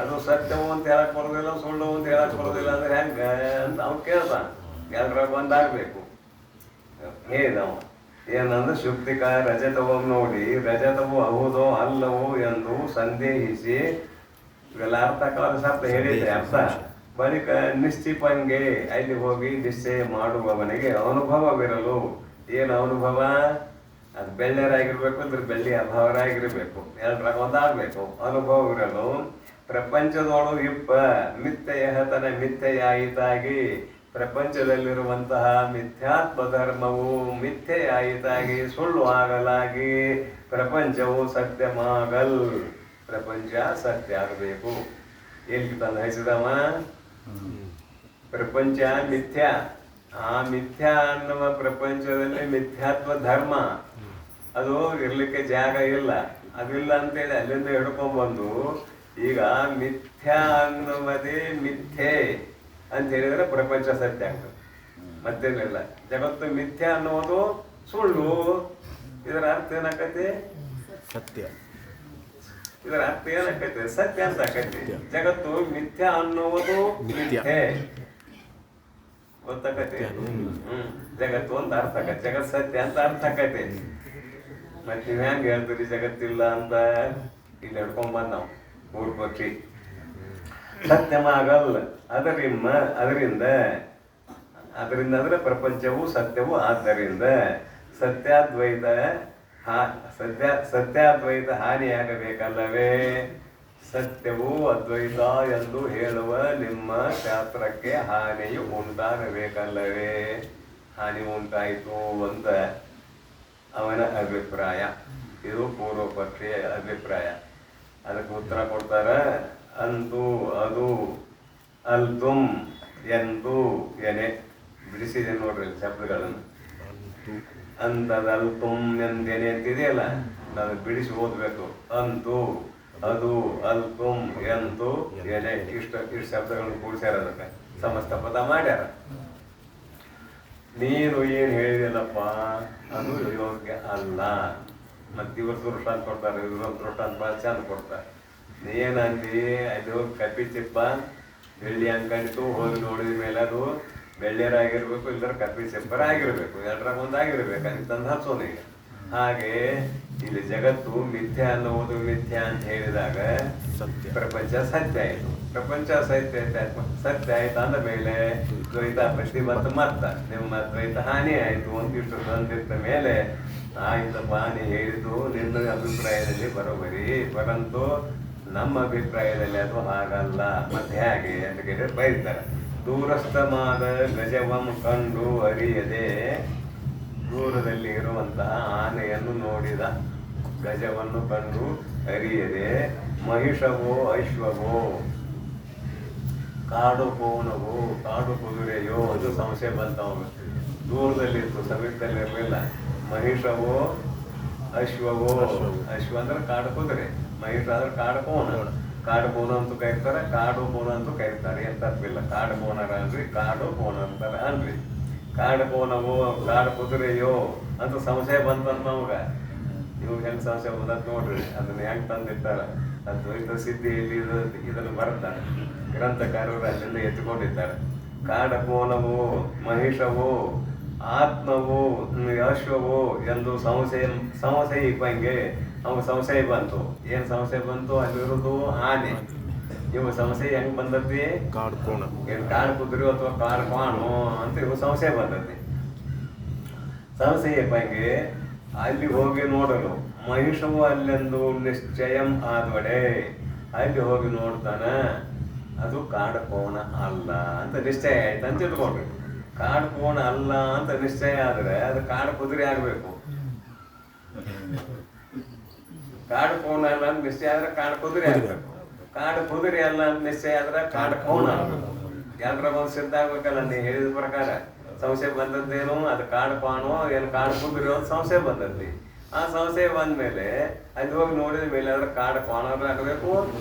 ಅದು ಸತ್ಯವು ಅಂತ ಹೇಳಕ್ ಬರೋದಿಲ್ಲ, ಸುಳ್ಳು ಅಂತ ಹೇಳಕ್ ಬರೋದಿಲ್ಲ ಅಂದ್ರೆ ಹೆಂಗ ಅಂತ ಅವ್ನು ಕೇಳ್ತಾನ. ಎಲ್ಲರಾಗ ಒಂದಾಗಬೇಕು ಹೇಳಿದವ. ಏನಂದ್ರೆ ಶುಕ್ತಿಕ ರಜತವಂ ನೋಡಿ, ರಜತವು ಹೌದೋ ಅಲ್ಲವೋ ಎಂದು ಸಂದೇಹಿಸಿ, ಇವೆಲ್ಲ ಅರ್ಥಕಾಲ ಶಬ್ದ ಹೇಳಿದ್ರೆ ಅರ್ಥ. ಬಳಿಕ ನಿಶ್ಚಿಪಂಗೆ ಅಲ್ಲಿ ಹೋಗಿ ನಿಶ್ಚಯ ಮಾಡುವವನಿಗೆ ಅನುಭವವಿರಲು. ಏನು ಅನುಭವ? ಅದು ಬೆಳ್ಳಿಯರಾಗಿರ್ಬೇಕು, ಅಂದ್ರೆ ಬೆಳ್ಳಿ ಅಭಾವರಾಗಿರ್ಬೇಕು. ಎರಡರಾಗ ಒಂದಾಗಬೇಕು. ಅನುಭವವಿರಲು ಪ್ರಪಂಚದೊಳು ಇಪ್ಪ ಮಿಥ್ಯೆಯಹತನ ಮಿಥ್ಯೆಯಾಯಿತಾಗಿ, ಪ್ರಪಂಚದಲ್ಲಿರುವಂತಹ ಮಿಥ್ಯಾತ್ಮ ಧರ್ಮವು ಮಿಥ್ಯೆಯಾಯಿತಾಗಿ ಸುಳ್ಳು ಆಗಲಾಗಿ ಪ್ರಪಂಚವು ಸತ್ಯಮಾಗಲ್. ಪ್ರಪಂಚ ಸತ್ಯ ಆಗಬೇಕು. ಎಲ್ಲಿ ತಂದು ಹಸಿದವ? ಪ್ರಪಂಚ ಮಿಥ್ಯ. ಆ ಮಿಥ್ಯಾ ಅನ್ನುವ ಪ್ರಪಂಚದಲ್ಲಿ ಮಿಥ್ಯಾತ್ವ ಧರ್ಮ ಅದು ಇರ್ಲಿಕ್ಕೆ ಜಾಗ ಇಲ್ಲ. ಅದಿಲ್ಲ ಅಂತೇಳಿ ಅಲ್ಲಿಂದ ಹಿಡ್ಕೊಂಡ್ಬಂದು ಈಗ ಮಿಥ್ಯಾ ಅನ್ನುವುದೇ ಮಿಥ್ಯೆ ಅಂತ ಹೇಳಿದ್ರೆ ಪ್ರಪಂಚ ಸತ್ಯ ಆಗ್ತದೆ. ಮತ್ತೇನಿಲ್ಲ. ಜಗತ್ತು ಮಿಥ್ಯಾ ಅನ್ನುವುದು ಸುಳ್ಳು. ಇದರ ಅರ್ಥ ಏನಾಕತಿ? ಸತ್ಯ. ಇದರ ಅರ್ಥ ಏನಾಕೈತೆ? ಸತ್ಯ ಅಂತ ಆಕೈತಿ. ಜಗತ್ತು ಮಿಥ್ಯಾ ಅನ್ನುವುದು ಮಿಥ್ಯೆ ಗೊತ್ತಾಕತಿ. ಜಗತ್ತು ಒಂದು ಅರ್ಥ ಆಕೈತಿ, ಜಗತ್ ಸತ್ಯ ಅಂತ ಅರ್ಥ ಆಕೈತಿ. ಮತ್ತೆ ನೀವ್ ಹೆಂಗೆ ಹೇಳ್ತೀರಿ ಜಗತ್ತಿಲ್ಲ ಅಂತ? ಇಲ್ಲಿ ಹಿಡ್ಕೊಂಡ್ಬಂದ್ ನಾವು ಊರ್ ಪಕ್ಷಿ ಸತ್ಯಮಾಗಲ್ಲ. ಅದರಿಂದ ಅಂದ್ರೆ ಪ್ರಪಂಚವು ಸತ್ಯವು. ಆದ್ದರಿಂದ ಸತ್ಯಾದ್ವೈತ ಹಾನಿಯಾಗಬೇಕಲ್ಲವೇ? ಸತ್ಯವು ಅದ್ವೈತ ಎಂದು ಹೇಳುವ ನಿಮ್ಮ ಶಾಸ್ತ್ರಕ್ಕೆ ಹಾನಿಯು ಉಂಟಾಗಬೇಕಲ್ಲವೇ? ಹಾನಿ ಉಂಟಾಯಿತು ಅಂತ ಅವನ ಅಭಿಪ್ರಾಯ. ಇದು ಪೂರ್ವ ಪಕ್ಷಿಯ ಅಭಿಪ್ರಾಯ. ಅದಕ್ಕೆ ಉತ್ತರ ಕೊಡ್ತಾರ. ಅಂತೂ ಅದು ಅಲ್ತುಂ ಎಂದು ಎನೆ ಬಿಡಿಸಿದೆ ನೋಡ್ರಿ ಶಬ್ದಗಳನ್ನು. ಅಂತದಲ್ತುಂ ಎಂದೇನೆ ಅಂತಿದೆಯಲ್ಲ, ನಾವು ಬಿಡಿಸಿ ಓದ್ಬೇಕು. ಅಂತೂ ಅದು ಅಲ್ಪುಂ ಎಂತು ಎಲೆ ಇಷ್ಟು ಶಬ್ದಗಳನ್ನು ಕೂಡಿಸ್ಯಾರ, ಅದಕ್ಕೆ ಸಮಸ್ತ ಪದ ಮಾಡ್ಯಾರ. ನೀನು ಏನು ಹೇಳಿದಲ್ಲಪ್ಪ ಅದು ಯೋಗ್ಯ ಅಲ್ಲ. ಮತ್ತೆ ಇವ್ರ ದೃಷ್ಟಾಂತ ಕೊಡ್ತಾರೆ, ಇವ್ರೊಂದು ದೃಷ್ಟಾಂತ ಭಾಳ ಚಂದ ಕೊಡ್ತಾರೆ. ಏನಂದಿ ಅಲ್ಲಿ ಹೋಗಿ ಕಪ್ಪಿ ಚಿಪ್ಪ ಬೆಳ್ಳಿ ಅಂಗಡಿತು ಹೋಗಿ ನೋಡಿದ ಮೇಲೆ ಅದು ಬೆಳ್ಳಿಯರಾಗಿರ್ಬೇಕು, ಇಲ್ಲದ್ರೆ ಕಪ್ಪಿ ಚಿಪ್ಪರ ಆಗಿರ್ಬೇಕು, ಎರಡರಾಗ ಒಂದು ಆಗಿರ್ಬೇಕು ಅಂತಂದು ಹಚ್ಚೋನಿಗೆ. ಹಾಗೆ ಇಲ್ಲಿ ಜಗತ್ತು ಮಿಥ್ಯ ಅನ್ನೋದು ಮಿಥ್ಯ ಅಂತ ಹೇಳಿದಾಗ ಪ್ರಪಂಚ ಸತ್ಯ ಆಯಿತು. ಪ್ರಪಂಚ ಸತ್ಯ ಆಯ್ತು ಅಂದ ಮೇಲೆ ದ್ವೈತ ಪ್ರತಿ ಬಂತು. ನಿಮ್ಮ ದ್ವೈತ ಹಾನಿ ಆಯ್ತು ಒಂದಿಷ್ಟು ಬಂದಿದ್ದ ಮೇಲೆ ಆಯ್ತಪ್ಪ ನೀ ಹೇಳಿದ್ದು ನಿನ್ನ ಅಭಿಪ್ರಾಯದಲ್ಲಿ ಬರೋಬರಿ, ಪರಂತು ನಮ್ಮ ಅಭಿಪ್ರಾಯದಲ್ಲಿ ಅದು ಹಾಗಲ್ಲ. ಮತ್ತೆ ಹೇಗೆ ಅಂತ ಕೇಳಿದ್ರೆ ಬೈತಾರೆ. ದೂರಸ್ಥಮಾದ ಗಜವಂ ಕಂಡು ಅರಿಯದೆ, ದೂರದಲ್ಲಿ ಇರುವಂತಹ ಆನೆಯನ್ನು ನೋಡಿದ, ಗಜವನ್ನು ಕಂಡು ಅರಿಯದೆ, ಮಹಿಷವೋ ಅಶ್ವವೋ ಕಾಡು ಕೋಣವೋ ಕಾಡು ಕುದುರೆಯೋ ಅದು ಸಂಶಯ ಬಂತವ. ದೂರದಲ್ಲಿತ್ತು, ಸಮೀಪದಲ್ಲಿ ಇರಲಿಲ್ಲ. ಮಹಿಷವೋ ಅಶ್ವವೋ, ಅಶ್ವ ಅಂದ್ರೆ ಕಾಡು ಕುದುರೆ, ಮಹಿಷ ಅಂದ್ರೆ ಕಾಡು ಕೋಣ. ಕಾಡು ಕೋಣ ಅಂತೂ ಕರೀತಾರೆ, ಕಾಡು ಕೋಣ ಅಂತೂ ಕರೀತಾರೆ. ಎಂತ ತಪ್ಪಿಲ್ಲ. ಕಾಡು ಕೋಣರ ಅನ್ರಿ, ಕಾಡು ಕೋಣ ಅಂತಾರ ಅನ್ರಿ. ಕಾಡು ಕೋಣವೋ ಕಾಡು ಕುದುರೆಯೋ ಅಂತ ಸಂಶಯ ಬಂತಂತ ನಮ್ಗ. ನೀವು ಹೆಂಗ್ ಸಂಶಯ ಬಂದಂತ ನೋಡ್ರಿ, ಅದನ್ನ ಹೆಂಗ್ ತಂದಿಟ್ಟಾರ. ಅದು ಸಿದ್ಧಿಯಲ್ಲಿ ಇದನ್ನು ಬರ್ತಾರೆ ಗ್ರಂಥಕಾರರು, ಅಲ್ಲಿಂದ ಎತ್ಕೊಂಡಿದ್ದಾರೆ. ಕಾಡ ಕೋಣವೋ ಮಹಿಷವೋ ಆತ್ಮವೋ ಅಶ್ವವೋ ಎಂದು ಸಂಶಯ ಇಪ್ಪಂಗೆ ಅವಾಗ ಸಂಶಯ ಬಂತು. ಏನ್ ಸಂಶಯ ಬಂತು? ಅಲ್ಲಿರೋದು ಆನೆ. ಇವು ಸಂಶಯ ಹೆಂಗ್ ಬಂದತಿ? ಏನ್ ಕಾಡು ಕುದುರೆ ಅಥವಾ ಕಾಡು ಕಾಣು ಅಂತ ಇವು ಸಂಶಯ ಬಂದತಿ. ಸಂಶಯ ಇಪ್ಪಂಗೆ ಅಲ್ಲಿ ಹೋಗಿ ನೋಡಲು ಮಹಿಷವು ಅಲ್ಲೆಂದು ನಿಶ್ಚಯಂ ಆದ್ವಡೆ, ಅಲ್ಲಿ ಹೋಗಿ ನೋಡ್ತಾನ ಅದು ಕಾಡು ಕೋಣ ಅಲ್ಲ ಅಂತ ನಿಶ್ಚಯ ಆಯ್ತು ಅಂತ ಇಟ್ಕೊಂಡ್ರಿ. ಕಾಡು ಕೋಣ ಅಲ್ಲ ಅಂತ ನಿಶ್ಚಯ ಆದ್ರೆ ಅದು ಕಾಡು ಕುದುರೆ ಆಗ್ಬೇಕು. ಕಾಡು ಕೋಣ ಅಲ್ಲ ಅಂತ ನಿಶ್ಚಯ ಆದ್ರೆ ಕಾಡು ಕುದುರೆ ಆಗ್ಬೇಕು. ಕಾಡು ಕುದುರೆ ಅಲ್ಲ ಅಂತ ನಿಶ್ಚಯ ಆದ್ರೆ ಕಾಡು ಕೋಣ ಆಗ್ಬೇಕು. ಎಲ್ಲರ ಒಂದು ಸಿದ್ಧ ಆಗ್ಬೇಕಲ್ಲ. ನೀ ಹೇಳಿದ ಪ್ರಕಾರ ಸಂಶಯ ಬಂದದ್ದೇನು? ಅದು ಕಾಡು ಕೋಣೋ ಏನು ಕಾಡು ಕುದುರೆ ಅಂತ ಸಂಶಯ ಬಂದದ್ದಿ. ಆ ಸಂಶಯ ಬಂದ್ಮೇಲೆ ಅಲ್ಲಿ ಹೋಗಿ ನೋಡಿದ ಮೇಲೆ ಅದ್ರ ಕಾಡು ಕೋಣರು ಆಗ್ಬೇಕು,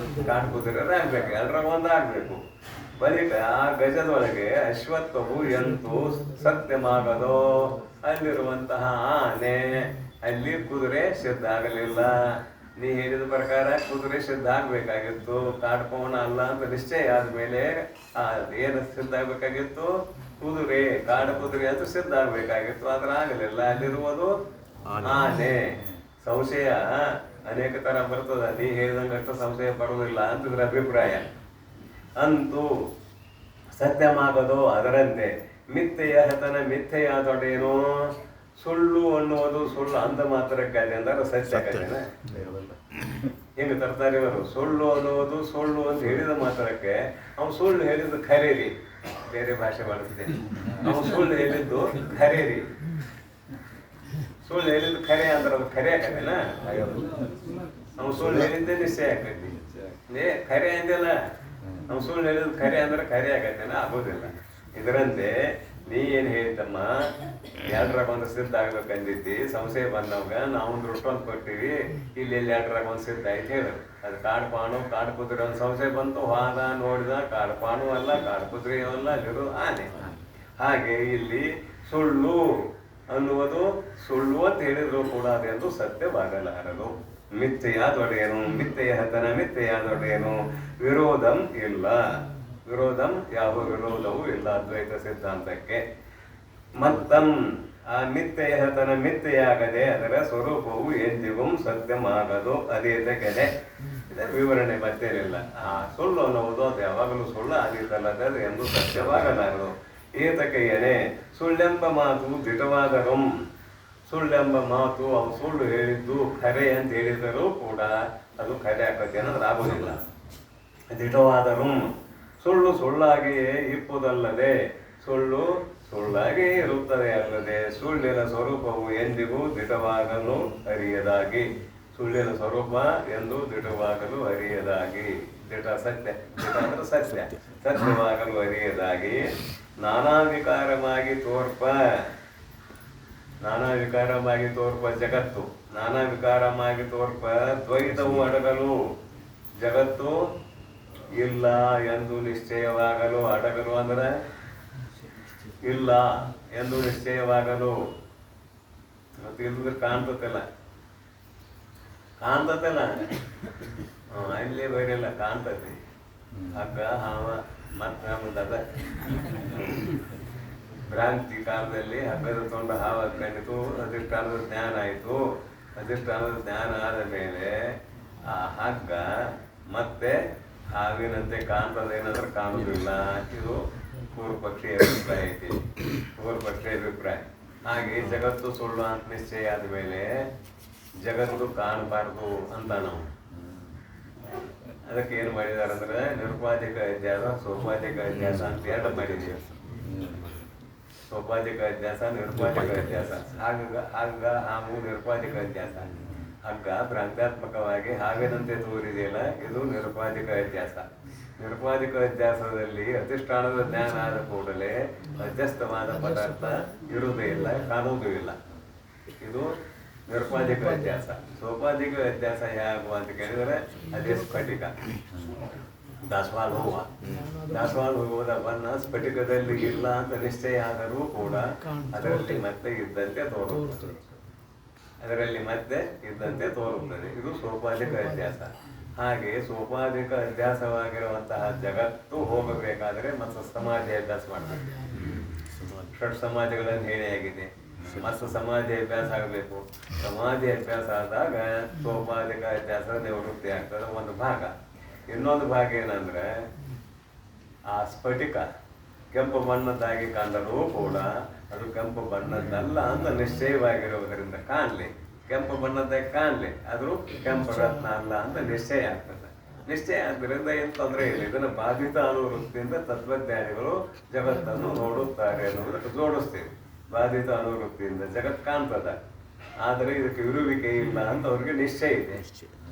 ಕಾಡು ಕುದುರೆ ಆಗ್ಬೇಕು, ಎಲ್ಲರ ಒಂದಾಗ್ಬೇಕು. ಬಳಿಕ ಆ ಗಜದೊಳಗೆ ಅಶ್ವತ್ಥವು ಎಂತೂ ಸತ್ಯಮಾಗದೋ, ಅಲ್ಲಿರುವಂತಹ ಆನೆ ಅಲ್ಲಿ ಕುದುರೆ ಸಿದ್ಧ ಆಗಲಿಲ್ಲ. ನೀ ಹೇಳಿದ ಪ್ರಕಾರ ಕುದುರೆ ಸಿದ್ಧ ಆಗ್ಬೇಕಾಗಿತ್ತು, ಕಾಡ್ಕೋಣ ಅಲ್ಲ ಅಂತ ನಿಶ್ಚಯ ಆದ್ಮೇಲೆ ಏನು ಸಿದ್ಧ ಆಗ್ಬೇಕಾಗಿತ್ತು? ಕುದುರೆ, ಕಾಡು ಕುದುರೆ ಅಂತ ಸಿದ್ಧ ಆಗ್ಬೇಕಾಗಿತ್ತು. ಆದ್ರೆ ಆಗಲಿಲ್ಲ. ಅಲ್ಲಿರುವುದು ಆನೆ. ಸಂಶಯ ಅನೇಕ ತರ ಬರ್ತದ. ನೀ ಹೇಳಿದಂಗಷ್ಟು ಸಂಶಯ ಬರುವುದಿಲ್ಲ ಅಂತಿದ್ರ ಅಭಿಪ್ರಾಯ. ಅಂತೂ ಸತ್ಯಮಾಗದು ಅದರಂತೆ ಮಿಥ್ಯೆಯ ಹತನ ಮಿಥ್ಯೆಯಾದೊಡೇನು? ಸುಳ್ಳು ಅನ್ನುವುದು ಸುಳ್ಳು ಅಂದ ಮಾತ್ರಕ್ಕೆ ಅದೇ ಅಂದ್ರೆ ಸತ್ಯ ಆಗತ್ತೇನೆ. ಹಿಂಗೆ ತರ್ತಾರೆ ಇವರು. ಸುಳ್ಳು ಅನ್ನುವುದು ಸುಳ್ಳು ಅಂತ ಹೇಳಿದ ಮಾತ್ರಕ್ಕೆ ಅವ್ನು ಸುಳ್ಳು ಹೇಳಿದ್ದು ಖರೇರಿ. ಬೇರೆ ಭಾಷೆ ಬಳಸ್ತೀನಿ. ಅವ್ನು ಸುಳ್ಳು ಹೇಳಿದ್ದು ಖರೇರಿ. ಸುಳ್ಳು ಹೇಳಿದ್ದು ಖರೆ ಅಂದ್ರೆ ಅದು ಖರೆ ಆಗತ್ತೇನ? ಅವ್ನು ಸುಳ್ಳು ಹೇಳಿದ್ದೇ ನಿಶ್ಚಯ ಆಗ್ತೈತಿ. ಖರೆ ಅಂದಿಲ್ಲ. ನಾವು ಸುಳ್ಳು ಹೇಳಿದ್ ಖರೆ ಅಂದ್ರೆ ಖರೆ ಆಗತ್ತೇನ? ಆಗೋದಿಲ್ಲ. ಇದರಂತೆ ನೀ ಏನು ಹೇಳ್ತಮ್ಮ, ಎರಡರಾಗ ಒಂದು ಸಿದ್ಧ ಆಗ್ಬೇಕಂದಿದ್ದಿ. ಸಂಶಯ ಬಂದವಾಗ ನಾವು ದೃಷ್ಟೊಂದು ಕೊಟ್ಟಿವಿ, ಇಲ್ಲಿ ಎರಡರಾಗ ಒಂದು ಸಿದ್ಧ ಆಯ್ತು ಹೇಳೋದು. ಅದು ಕಾಡು ಪಾಣು ಕಾಡು ಕುದುರೆ ಒಂದು ಸಂಶಯ ಬಂತು. ಹೋದ ನೋಡಿದ ಕಾಡು ಪಾಣು ಅಲ್ಲ, ಕಾಡು ಕುದುರೆ ಅಲ್ಲ, ಅಲ್ಲಿರೋ ಆನೆ. ಹಾಗೆ ಇಲ್ಲಿ ಸುಳ್ಳು ಅನ್ನುವುದು ಸುಳ್ಳು ಅಂತ ಹೇಳಿದ್ರು ಕೂಡ ಅದೆಂದು ಸತ್ಯವಾಗಲಾರದು. ಮಿಥ್ಯೆಯಾದೊಡೇನು? ಮಿಥ್ಯೆಯ ಹತನ ಮಿಥ್ಯೆಯಾದೊಡೇನು? ವಿರೋಧಂ ಇಲ್ಲ. ವಿರೋಧಂ ಯಾವ ವಿರೋಧವೂ ಇಲ್ಲ ಅದ್ವೈತ ಸಿದ್ಧಾಂತಕ್ಕೆ. ಮತ್ತಂ ಆ ಮಿಥ್ಯೆಯ ಹತನ ಮಿಥ್ಯೆಯಾಗದೆ ಅದರ ಸ್ವರೂಪವು ಎಂದಿಗೂ ಸತ್ಯಮಾಗದು. ಅದೇ ತೆಗೆದೆ ಇದರ ವಿವರಣೆ ಮತ್ತೇನಿಲ್ಲ. ಸುಳ್ಳು ಅನ್ನುವುದು ಅದು ಯಾವಾಗಲೂ ಸುಳ್ಳು ಆದೀತಲ್ಲದೆ ಅದು ಎಂದು ಸತ್ಯವಾಗಲಾರದು. ಏತಕೆಯನೆ ಸುಳ್ಳೆಂಬ ಮಾತು ದಿಟವಾದರೂ, ಸುಳ್ಳೆಂಬ ಮಾತು ಅವು ಸುಳ್ಳು ಹೇಳಿದ್ದು ಖರೆ ಅಂತ ಹೇಳಿದರೂ ಕೂಡ ಅದು ಖರೆ ಆಕತಿ ಅನ್ನೋದು ಆಗೋದಿಲ್ಲ. ದಿಟವಾದರೂ ಸುಳ್ಳು ಸುಳ್ಳಾಗಿಯೇ ಇಪ್ಪುದಲ್ಲದೆ ಸುಳ್ಳು ಸುಳ್ಳಾಗಿಯೇ ಇರುತ್ತದೆ ಅಲ್ಲದೆ ಸುಳ್ಳಿನ ಸ್ವರೂಪವು ಎಂದಿಗೂ ದಿಟವಾಗಲು ಅರಿಯದಾಗಿ. ಸುಳ್ಳಿನ ಸ್ವರೂಪ ಎಂದು ದಿಟವಾಗಲು ಅರಿಯದಾಗಿ. ದಿಟ ಸತ್ಯ, ದಿಟ ಅಂದ್ರೆ ಸತ್ಯ, ಸತ್ಯವಾಗಲು ಅರಿಯದಾಗಿ ನಾನಾ ವಿಕಾರವಾಗಿ ತೋರ್ಪ, ನಾನಾ ವಿಕಾರವಾಗಿ ತೋರ್ಪ ಜಗತ್ತು, ನಾನಾ ವಿಕಾರವಾಗಿ ತೋರ್ಪ ದ್ವೈತವು ಅಡಗಲು. ಜಗತ್ತು ಇಲ್ಲ ಎಂದು ನಿಶ್ಚಯವಾಗಲು, ಅಡಗಲು ಅಂದ್ರೆ ಇಲ್ಲ ಎಂದು ನಿಶ್ಚಯವಾಗಲು. ಮತ್ತು ಇಲ್ಲದ್ರೆ ಕಾಣ್ತತಿಲ್ಲ ಅಲ್ಲಿ ಬೈರಲ್ಲ ಕಾಣ್ತತಿ. ಹಗ್ಗ ಹಾವ ಮತ್ತೆ ನಮ್ಮದ ಭ್ರಾಂತಿ ಕಾಲದಲ್ಲಿ ಹಗ್ಗದ ತೊಂಡ ಹಾವ ಕಂಡಿತು. ಅಧಿಷ್ಠಾನದ ಜ್ಞಾನ ಆಯಿತು. ಅಧಿಷ್ಠಾನದ ಜ್ಞಾನ ಆದ ಮೇಲೆ ಆ ಹಗ್ಗ ಮತ್ತೆ ಹಾವಿನಂತೆ ಕಾಣ್ತದೇನಂದ್ರೆ ಕಾಣುವುದಿಲ್ಲ. ಇದು ಪೂರ್ವಪಕ್ಷಿ ಅಭಿಪ್ರಾಯ ಐತಿ. ಪೂರ್ವಪಕ್ಷಿ ಅಭಿಪ್ರಾಯ. ಹಾಗೆ ಜಗತ್ತು ಸುಳ್ಳು ಅಂತ ನಿಶ್ಚಯ ಆದ ಮೇಲೆ ಜಗತ್ತು ಕಾಣಬಾರ್ದು ಅಂತ ನಾವು ಅದಕ್ಕೆ ಏನು ಮಾಡಿದಾರೆ ಅಂದ್ರೆ ನಿರುಪಾಧಿಕ ಅಧ್ಯಾಸ, ಸೋಪಾಧಿಕ ಅಧ್ಯಾಸ ಅಂತ ಎರಡು ಮಾಡಿದ್ದೀವಿ. ಸೋಪಾಧಿಕ ಅಧ್ಯಾಸ, ನಿರುಪಾಧಿಕ ಅಧ್ಯಾಸ. ಹಗ್ಗ ಹಾವು ನಿರುಪಾಧಿಕ ಅಧ್ಯಾಸ. ಹಗ್ಗ ಭ್ರಾಂತ್ಯಾತ್ಮಕವಾಗಿ ಹಾವಿನಂತೆ ತೋರಿದೆಯಲ್ಲ, ಇದು ನಿರುಪಾಧಿಕ ಅಧ್ಯಾಸ. ನಿರುಪಾಧಿಕ ಅಧ್ಯಾಸದಲ್ಲಿ ಅಧಿಷ್ಠಾನದ ಜ್ಞಾನ ಆದ ಕೂಡಲೇ ಅಧ್ಯಸ್ಥವಾದ ಪದಾರ್ಥ ಇರುವುದೇ ಇಲ್ಲ, ಕಾಣುವುದೂ ಇಲ್ಲ. ಇದು ನಿರುಪಾಧಿಕ ಅಧ್ಯಾಸ. ಸೋಪಾಧಿಕ ಅಧ್ಯಾಸ ಹೇಗುವ ಅಂತ ಕೇಳಿದರೆ ಅದೇ ಸ್ಫಟಿಕ, ದಾಸವಾಳ ಹೂವು. ದಾಸವಾಳ ಹೂವದ ಬಣ್ಣ ಸ್ಫಟಿಕದಲ್ಲಿ ಇಲ್ಲ ಅಂತ ನಿಶ್ಚಯ ಆದರೂ ಕೂಡ ಅದರಲ್ಲಿ ಮತ್ತೆ ಇದ್ದಂತೆ ತೋರುತ್ತದೆ. ಇದು ಸೋಪಾಧಿಕ ಅಧ್ಯಾಸ. ಹಾಗೆ ಸೋಪಾಧಿಕ ಅಧ್ಯಾಸವಾಗಿರುವಂತಹ ಜಗತ್ತು ಹೋಗಬೇಕಾದರೆ ಮತ್ತು ಸಮಾಧಿ ಅಭ್ಯಾಸ ಮಾಡಬೇಕು. ಷಟ್ ಸಮಾಧಿಗಳನ್ನು ಹೇಳಾಗಿದೆ. ಮತ್ತು ಸಮಾಧಿ ಅಭ್ಯಾಸ ಆಗಬೇಕು. ಸಮಾಧಿ ಅಭ್ಯಾಸ ಆದಾಗ ಸೋಪಾಧಿಕ ಅಭ್ಯಾಸ ನಿವೃತ್ತಿ ಆಗ್ತದೆ ಒಂದು ಭಾಗ. ಇನ್ನೊಂದು ಭಾಗ ಏನಂದ್ರೆ ಆ ಸ್ಫಟಿಕ ಕೆಂಪು ಬಣ್ಣದ್ದಾಗಿ ಕಂಡರೂ ಕೂಡ ಅದು ಕೆಂಪು ಬಣ್ಣದ್ದಲ್ಲ ಅಂತ ನಿಶ್ಚಯವಾಗಿರುವುದರಿಂದ ಕಾಣಲಿ, ಕೆಂಪು ಬಣ್ಣದ್ದಾಗಿ ಕಾಣಲಿ, ಅದು ಕೆಂಪು ರತ್ನ ಅಲ್ಲ ಅಂತ ನಿಶ್ಚಯ ಆಗ್ತದೆ. ನಿಶ್ಚಯ ಆದ್ದರಿಂದ ಏನು ತೊಂದರೆ ಇಲ್ಲ. ಇದನ್ನು ಬಾಧಿತ ಅನುವೃತ್ತಿಯಿಂದ ತತ್ವಜ್ಞಾನಿಗಳು ಜಗತ್ತನ್ನು ನೋಡುತ್ತಾರೆ ಅನ್ನೋದಕ್ಕೆ ಜೋಡಿಸ್ತೀವಿ. ಬಾಧಿತ ಅನುವೃತ್ತಿಯಿಂದ ಜಗತ್ತು ಕಾಣ್ತದ, ಆದರೆ ಇದಕ್ಕೆ ಇರುವಿಕೆ ಇಲ್ಲ ಅಂತ ಅವ್ರಿಗೆ ನಿಶ್ಚಯ ಇದೆ.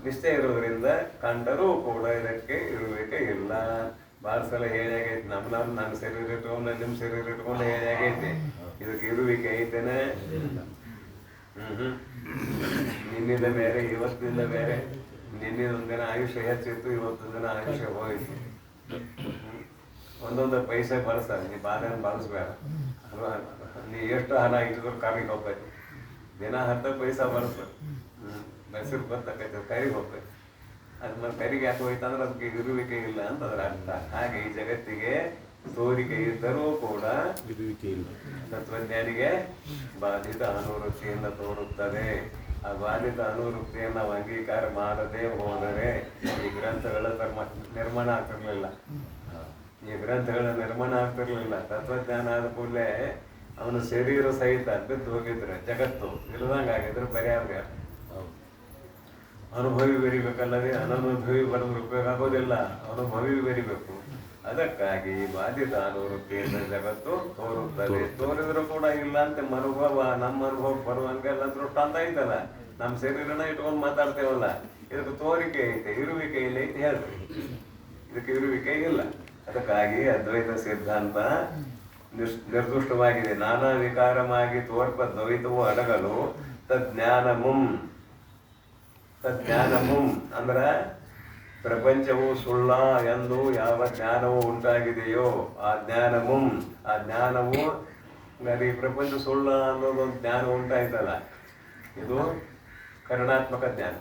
ನಿಶ್ಚಯ ಇರೋದ್ರಿಂದ ಕಂಡರೂ ಕೂಡ ಇದಕ್ಕೆ ಇರುವಿಕೆ ಇಲ್ಲ. ಭಾಳ ಸಲ ಹೇಳಾಗೈತಿ. ನನ್ನ ಶರೀರ ಇಟ್ಕೊಂಡು ನಿಮ್ಮ ಶರೀರ ಇಟ್ಕೊಂಡು ಹೇಳಾಗೈತಿ. ಇದಕ್ಕೆ ಇರುವಿಕೆ ಐತೇನೆ. ನಿನ್ನಿಂದ ಬೇರೆ, ಇವತ್ತಿನಿಂದ ಬೇರೆ. ನಿನ್ನೆ ಒಂದಿನ ಆಯುಷ್ಯ ಹೆಚ್ಚಿತ್ತು, ಇವತ್ತೊಂದು ದಿನ ಆಯುಷ್ಯ ಹೋಯಿತು. ಒಂದೊಂದು ಪೈಸೆ ಬಳಸ್ತಾರೆ. ನೀ ಬಾಳೆಹಣ್ಣು ಬಳಸ್ಬೇಡ. ನೀ ಎಷ್ಟು ಹಣ ಇಟ್ಟಿದ್ರು ಕರಿಗೆ ಹೋಗ್ಬೇಕು. ದಿನ 10 ಪೈಸೆ ಬಳಸ್ಬೇಕು. ಮೈಸೂರು ಬರ್ತಕ್ಕಂಥ ಕರಿಗೆ ಹೋಗ್ಬೇಕು. ಅದು ಮತ್ತೆ ಕರಿಗೆ ಯಾಕೆ ಹೋಯ್ತು ಅಂದ್ರೆ ಅದಕ್ಕೆ ಇರುವಿಕೆ ಇಲ್ಲ ಅಂತ ಅದರ ಅರ್ಥ. ಹಾಗೆ ಈ ಜಗತ್ತಿಗೆ ತೋರಿಕೆ ಇದ್ದರೂ ಕೂಡ ಇರುವಿಕೆ ಇಲ್ಲ. ತತ್ವಜ್ಞಾನಿಗೆ ಬಾಧಿತ ಅನುವೃತ್ತಿಯಿಂದ ತೋರುತ್ತದೆ. ಆ ಬಾಧಿತ ಅನುವೃತ್ತಿಯನ್ನು ನಾವು ಅಂಗೀಕಾರ ಮಾಡದೆ ಹೋದರೆ ಈ ಗ್ರಂಥಗಳ ನಿರ್ಮಾಣ ಆಗ್ತಿರ್ಲಿಲ್ಲ. ತತ್ವಜ್ಞಾನ ಆದ ಕೂಡಲೇ ಅವನ ಶರೀರ ಸಹಿತ ಬಿದ್ದು ಹೋಗಿದ್ರೆ ಜಗತ್ತು ಇಲ್ಲದಂಗೆ ಆಗಿದ್ರೆ ಬರೆಯಾದ್ರೆ ಅನುಭವಿ ಬರಿಬೇಕಲ್ಲದೆ ಅನನುಭವಿ ಬರೆದ್ರೆ ಉಪಯೋಗ ಆಗೋದಿಲ್ಲ. ಅನುಭವಿ ಬರಿಬೇಕು. ಅದಕ್ಕಾಗಿ ಬಾಧಿತ ಅನುವೃತ್ತಿಯಿಂದ ಜಗತ್ತು ತೋರುತ್ತದೆ. ತೋರಿದ್ರು ಕೂಡ ಇಲ್ಲ ಅಂತ ಅನುಭವ, ನಮ್ಮ ಅನುಭವ ಬರುವಂಗೆಲ್ಲ ದೃಷ್ಟಾಂತ ಐತಲ್ಲ. ನಮ್ಮ ಶರೀರನ ಇಟ್ಕೊಂಡು ಮಾತಾಡ್ತೇವಲ್ಲ, ಇದಕ್ಕೆ ತೋರಿಕೆ ಐತೆ, ಇರುವಿಕೆ ಇಲ್ಲ ಐತೆ ಹೇಳ್ರಿ. ಇದಕ್ಕೆ ಇರುವಿಕೆ ಇಲ್ಲ. ಅದಕ್ಕಾಗಿ ಅದ್ವೈತ ಸಿದ್ಧಾಂತ ನಿರ್ದುಷ್ಟವಾಗಿದೆ. ನಾನಾ ವಿಕಾರವಾಗಿ ತೋರ್ಪ ದ್ವೈತವು ಅಡಗಲು ತಜ್ಞಾನಮುಂ ಅಂದ್ರ ಪ್ರಪಂಚವು ಸುಳ್ಳ ಎಂದು ಯಾವ ಜ್ಞಾನವು ಉಂಟಾಗಿದೆಯೋ ಆ ಜ್ಞಾನವು ಈ ಪ್ರಪಂಚ ಸುಳ್ಳ ಅನ್ನೋದೊಂದು ಜ್ಞಾನ ಉಂಟಾಯ್ತಲ್ಲ, ಇದು ಕರುಣಾತ್ಮಕ ಜ್ಞಾನ.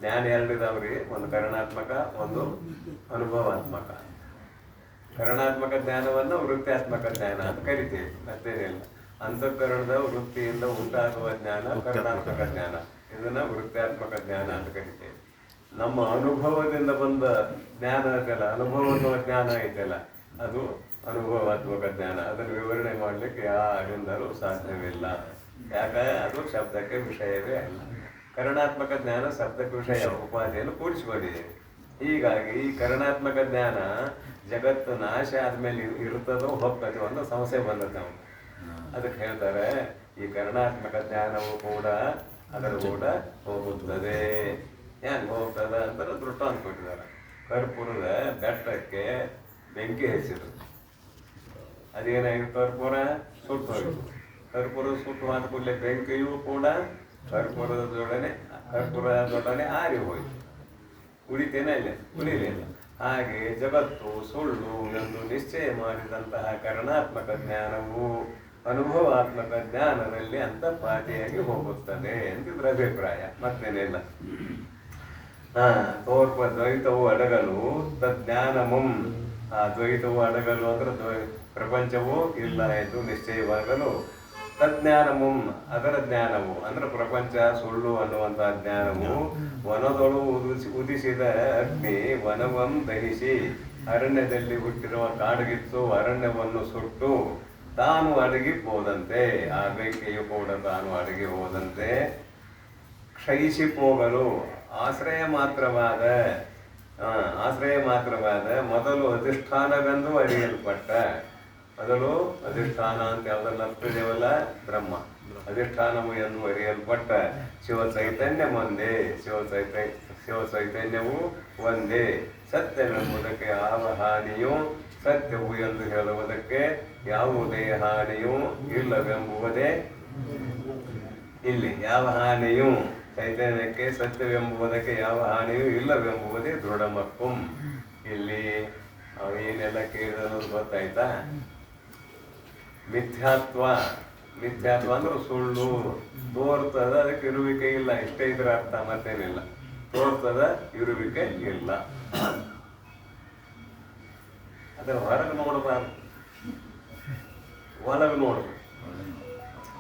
ಜ್ಞಾನ ಎರಡಿದಾವ್ರಿ, ಒಂದು ಕರುಣಾತ್ಮಕ, ಒಂದು ಅನುಭವಾತ್ಮಕ. ಕರುಣಾತ್ಮಕ ಜ್ಞಾನವನ್ನು ವೃತ್ತಾತ್ಮಕ ಜ್ಞಾನ ಅಂತ ಕರಿತೀವಿ, ಮತ್ತೇನಿಲ್ಲ. ಅಂತಃಕರಣದ ವೃತ್ತಿಯಿಂದ ಉಂಟಾಗುವ ಜ್ಞಾನ ಕರುಣಾತ್ಮಕ ಜ್ಞಾನ. ಇದನ್ನ ವೃತ್ತಾತ್ಮಕ ಜ್ಞಾನ ಅಂತ ಕರಿತೇವೆ. ನಮ್ಮ ಅನುಭವದಿಂದ ಬಂದ ಜ್ಞಾನ ಐತಲ್ಲ, ಅನುಭವ ಅನ್ನುವ ಜ್ಞಾನ ಐತಲ್ಲ, ಅದು ಅನುಭವಾತ್ಮಕ ಜ್ಞಾನ. ಅದನ್ನು ವಿವರಣೆ ಮಾಡಲಿಕ್ಕೆ ಯಾರಿಂದಲೂ ಸಾಧ್ಯವಿಲ್ಲ. ಯಾಕಂದ್ರೆ ಅದು ಶಬ್ದಕ್ಕೆ ವಿಷಯವೇ ಅಲ್ಲ. ಕರುಣಾತ್ಮಕ ಜ್ಞಾನ ಶಬ್ದಕ್ಕೆ ವಿಷಯ ಉಪಾಧಿಯನ್ನು ಕೂಡಿಸಿಕೊಂಡಿದೆ. ಹೀಗಾಗಿ ಈ ಕರುಣಾತ್ಮಕ ಜ್ಞಾನ ಜಗತ್ತು ನಾಶ ಆದ್ಮೇಲೆ ಇರ್ತದೋ ಹೋಗ್ತದೋ ಅನ್ನೋ ಸಮಸ್ಯೆ ಬಂದದ್ದು ನಾವು. ಅದಕ್ಕೆ ಹೇಳ್ತಾರೆ ಈ ಕರುಣಾತ್ಮಕ ಜ್ಞಾನವು ಕೂಡ ಅದರ ಕೂಡ ಹೋಗುತ್ತದೆ. ಹೆಂಗೆ ಹೋಗ್ತದ ಅಂತ ದೃಷ್ಟಾಂತ ಕೊಟ್ಟಿದ್ದಾರೆ. ಕರ್ಪೂರದ ಬೆಟ್ಟಕ್ಕೆ ಬೆಂಕಿ ಹಚ್ಚಿದ್ರು. ಅದೇನಾಗಿತ್ತು? ಕರ್ಪೂರ ಸುಟ್ಟು ಹೋಗಿತ್ತು. ಕರ್ಪೂರ ಸುಟ್ಟು ಆದ ಕೂಡಲೇ ಬೆಂಕಿಯೂ ಕೂಡ ಕರ್ಪೂರದೊಡನೆ ಆರಿ ಹೋಯಿತು. ಉಳಿತೇನೆ ಇಲ್ಲ, ಉಳಿಲಿಲ್ಲ. ಹಾಗೆ ಜಗತ್ತು ಸುಳ್ಳು ಎಂದು ನಿಶ್ಚಯ ಮಾಡಿದಂತಹ ಕರ್ಣಾತ್ಮಕ ಜ್ಞಾನವು ಅನುಭವಾತ್ಮಕ ಜ್ಞಾನದಲ್ಲಿ ಅಂತರ್ಪಾತಿಯಾಗಿ ಹೋಗುತ್ತದೆ ಎಂದಿದ್ರ ಅಭಿಪ್ರಾಯ, ಮತ್ತೇನಿಲ್ಲ. ತೋರ್ಪ ದ್ವೈತವು ಅಡಗಲು ತಜ್ಞಾನಮಂ, ಆ ದ್ವೈತವು ಅಡಗಲು ಅಂದ್ರೆ ಪ್ರಪಂಚವೂ ಇಲ್ಲ ಎಂದು ನಿಶ್ಚಯವಾಗಲು ತಜ್ಞಾನಮಂ, ಅದರ ಜ್ಞಾನವು ಅಂದ್ರೆ ಪ್ರಪಂಚ ಸುಳ್ಳು ಅನ್ನುವಂತಹ ಜ್ಞಾನವು ವನದೊಳು ಉದಿಸಿದ ಅಗ್ನಿ ವನವಂ ದಹಿಸಿ ಅರಣ್ಯದಲ್ಲಿ ಹುಟ್ಟಿರುವ ಕಾಡಗಿತ್ತು ಅರಣ್ಯವನ್ನು ಸುಟ್ಟು ತಾನು ಅಡಗಿ ಹೋದಂತೆ, ಆ ಬೆಂಕಿಯು ಕೂಡ ತಾನು ಅಡಗಿ ಹೋದಂತೆ ಕ್ಷಯಿಸಿ ಹೋಗಲು ಆಶ್ರಯ ಮಾತ್ರವಾದ ಮೊದಲು ಅಧಿಷ್ಠಾನವೆಂದು ಅರಿಯಲ್ಪಟ್ಟ, ಮೊದಲು ಅಧಿಷ್ಠಾನ ಅಂತ ಯಾವ್ದಲ್ಲ ಅರ್ಥದೇವಲ್ಲ, ಬ್ರಹ್ಮ ಅಧಿಷ್ಠಾನವು ಎಂದು ಅರಿಯಲ್ಪಟ್ಟ ಶಿವ ಚೈತನ್ಯವು ಒಂದೇ. ಸತ್ಯವೆಂಬುದಕ್ಕೆ ಯಾವ ಹಾನಿಯೂ, ಸತ್ಯವು ಎಂದು ಹೇಳುವುದಕ್ಕೆ ಯಾವುದೇ ಹಾನಿಯೂ ಇಲ್ಲವೆಂಬುವುದೇ ಇಲ್ಲಿ. ಯಾವ ಹಾನಿಯೂ, ಚೈತನ್ಯಕ್ಕೆ ಸತ್ಯವೆಂಬುದಕ್ಕೆ ಯಾವ ಹಾನಿಯೂ ಇಲ್ಲವೆಂಬುವುದೇ ದೃಢಮಕ್ಕುಂ. ಇಲ್ಲಿ ಏನೆಲ್ಲ ಕೇಳಿದ ಗೊತ್ತಾಯ್ತಾ? ಮಿಥ್ಯಾತ್ವ ಅಂದ್ರೆ ಸುಳ್ಳು ತೋರ್ತದ, ಅದಕ್ಕೆ ಇರುವಿಕೆ ಇಲ್ಲ, ಇಷ್ಟೇ ಇದ್ರ ಅರ್ಥ, ಮತ್ತೇನಿಲ್ಲ. ತೋರ್ತದ, ಇರುವಿಕೆ ಇಲ್ಲ. ಅದರ ಹೊರಗೆ ನೋಡಬಾರ್ದು, ಒಳಗೆ ನೋಡ್ಬೇಕು.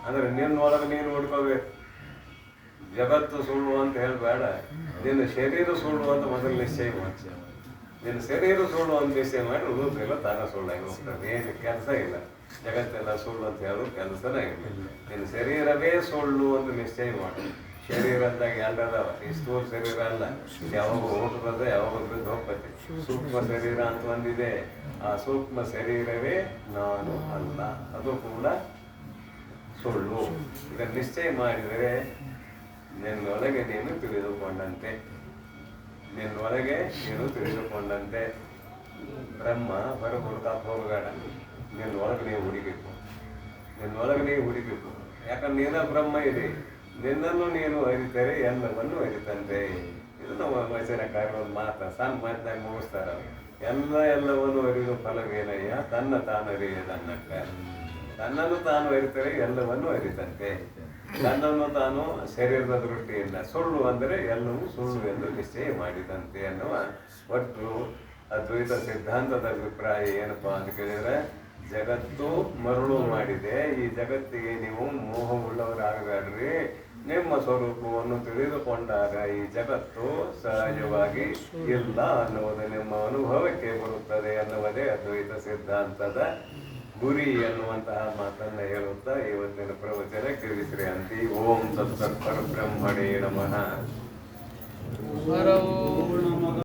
ಅಂದ್ರೆ ನಿನ್ನೊಳಗೆ ನೀನು ನೋಡ್ಕೋಬೇಕು. ಜಗತ್ತು ಸುಳ್ಳು ಅಂತ ಹೇಳಬೇಡ, ನಿನ್ನ ಶರೀರ ಸುಳ್ಳು ಅಂತ ಮೊದಲು ನಿಶ್ಚಯ ಮಾಡಿ. ನಿನ್ನ ಶರೀರ ಸುಳ್ಳು ಅಂತ ನಿಶ್ಚಯ ಮಾಡಿ ಉಳಿದಿಲ್ಲ, ತಾನ ಸುಳ್ಳಾಗಿ ಹೋಗ್ತದೆ. ಏನು ಕೆಲಸ ಇಲ್ಲ, ಜಗತ್ತೆಲ್ಲ ಸುಳ್ಳು ಅಂತ ಹೇಳೋದು ಕೆಲಸನೇ ಇಲ್ಲ. ನಿನ್ನ ಶರೀರವೇ ಸುಳ್ಳು ಅಂತ ನಿಶ್ಚಯ ಮಾಡಿ. ಶರೀರ ಅಂದಾಗ ಎಲ್ಲದವ, ಈ ಸ್ಥೂಲ ಶರೀರ ಅಲ್ಲ, ಯಾವಾಗ ಓಟದ ಯಾವಾಗ ಬಿದ್ದು ಹೋಗ್ತದೆ. ಸೂಕ್ಷ್ಮ ಶರೀರ ಅಂತ ಒಂದಿದೆ, ಆ ಸೂಕ್ಷ್ಮ ಶರೀರವೇ ನಾನು ಅಲ್ಲ, ಅದು ಕೂಡ ಸುಳ್ಳು. ಇದನ್ನು ನಿಶ್ಚಯ ಮಾಡಿದರೆ ನಿನ್ನೊಳಗೆ ನೀನು ತಿಳಿದುಕೊಂಡಂತೆ, ಬ್ರಹ್ಮ ಹೊರ ಹುಡುಕಾಕ್ ಹೋಗಬೇಡ, ನಿನ್ನೊಳಗೆ ನೀವು ಹುಡುಕಬೇಕು. ಯಾಕಂದ್ರೆ ನೀನ ಬ್ರಹ್ಮ ಇದೆ, ನಿನ್ನನ್ನು ನೀನು ಅರಿತರೆ ಎಲ್ಲವನ್ನು ಅರಿತಂತೆ. ಇದು ನಮ್ಮ ವಚನಕಾರ ಒಂದು ಮಾತ, ಸಣ್ಣ ಮಾತನಾಗ ಮುಗಿಸ್ತಾರ. ಎಲ್ಲವನ್ನು ಅರಿಯುವ ಫಲವೇನಯ್ಯ, ತನ್ನ ತಾನು ಅರಿಯದನ್ನಕ್ಕ. ತನ್ನನ್ನು ತಾನು ಅರಿತರೆ ಎಲ್ಲವನ್ನು ಅರಿತಂತೆ. ತನ್ನನ್ನು ತಾನು ಶರೀರದ ದೃಷ್ಟಿಯಿಂದ ಸುಳ್ಳು ಅಂದರೆ ಎಲ್ಲವೂ ಸುಳ್ಳು ಎಂದು ನಿಶ್ಚಯ ಮಾಡಿದಂತೆ ಅನ್ನುವ ಒಟ್ಟು ಅದ್ವೈತ ಸಿದ್ಧಾಂತದ ಅಭಿಪ್ರಾಯ ಏನಪ್ಪಾ ಅಂತ ಕೇಳಿದ್ರೆ, ಜಗತ್ತು ಮರುಳು ಮಾಡಿದೆ, ಈ ಜಗತ್ತಿಗೆ ನೀವು ಮೋಹವುಳ್ಳವರಾಗಬೇಡ್ರಿ. ನಿಮ್ಮ ಸ್ವರೂಪವನ್ನು ತಿಳಿದುಕೊಂಡಾಗ ಈ ಜಗತ್ತು ಸಹಜವಾಗಿ ಇಲ್ಲ ಅನ್ನುವುದು ನಿಮ್ಮ ಅನುಭವಕ್ಕೆ ಬರುತ್ತದೆ ಅನ್ನುವುದೇ ಅದ್ವೈತ ಸಿದ್ಧಾಂತದ ಗುರಿ ಎನ್ನುವಂತಹ ಮಾತನ್ನ ಹೇಳುತ್ತಾ ಇವತ್ತಿನ ಪ್ರವಚನ ಶ್ರೀ ಓಂ ತತ್ಸತ್ ಪರಬ್ರಹ್ಮಣೇ ನಮಃ.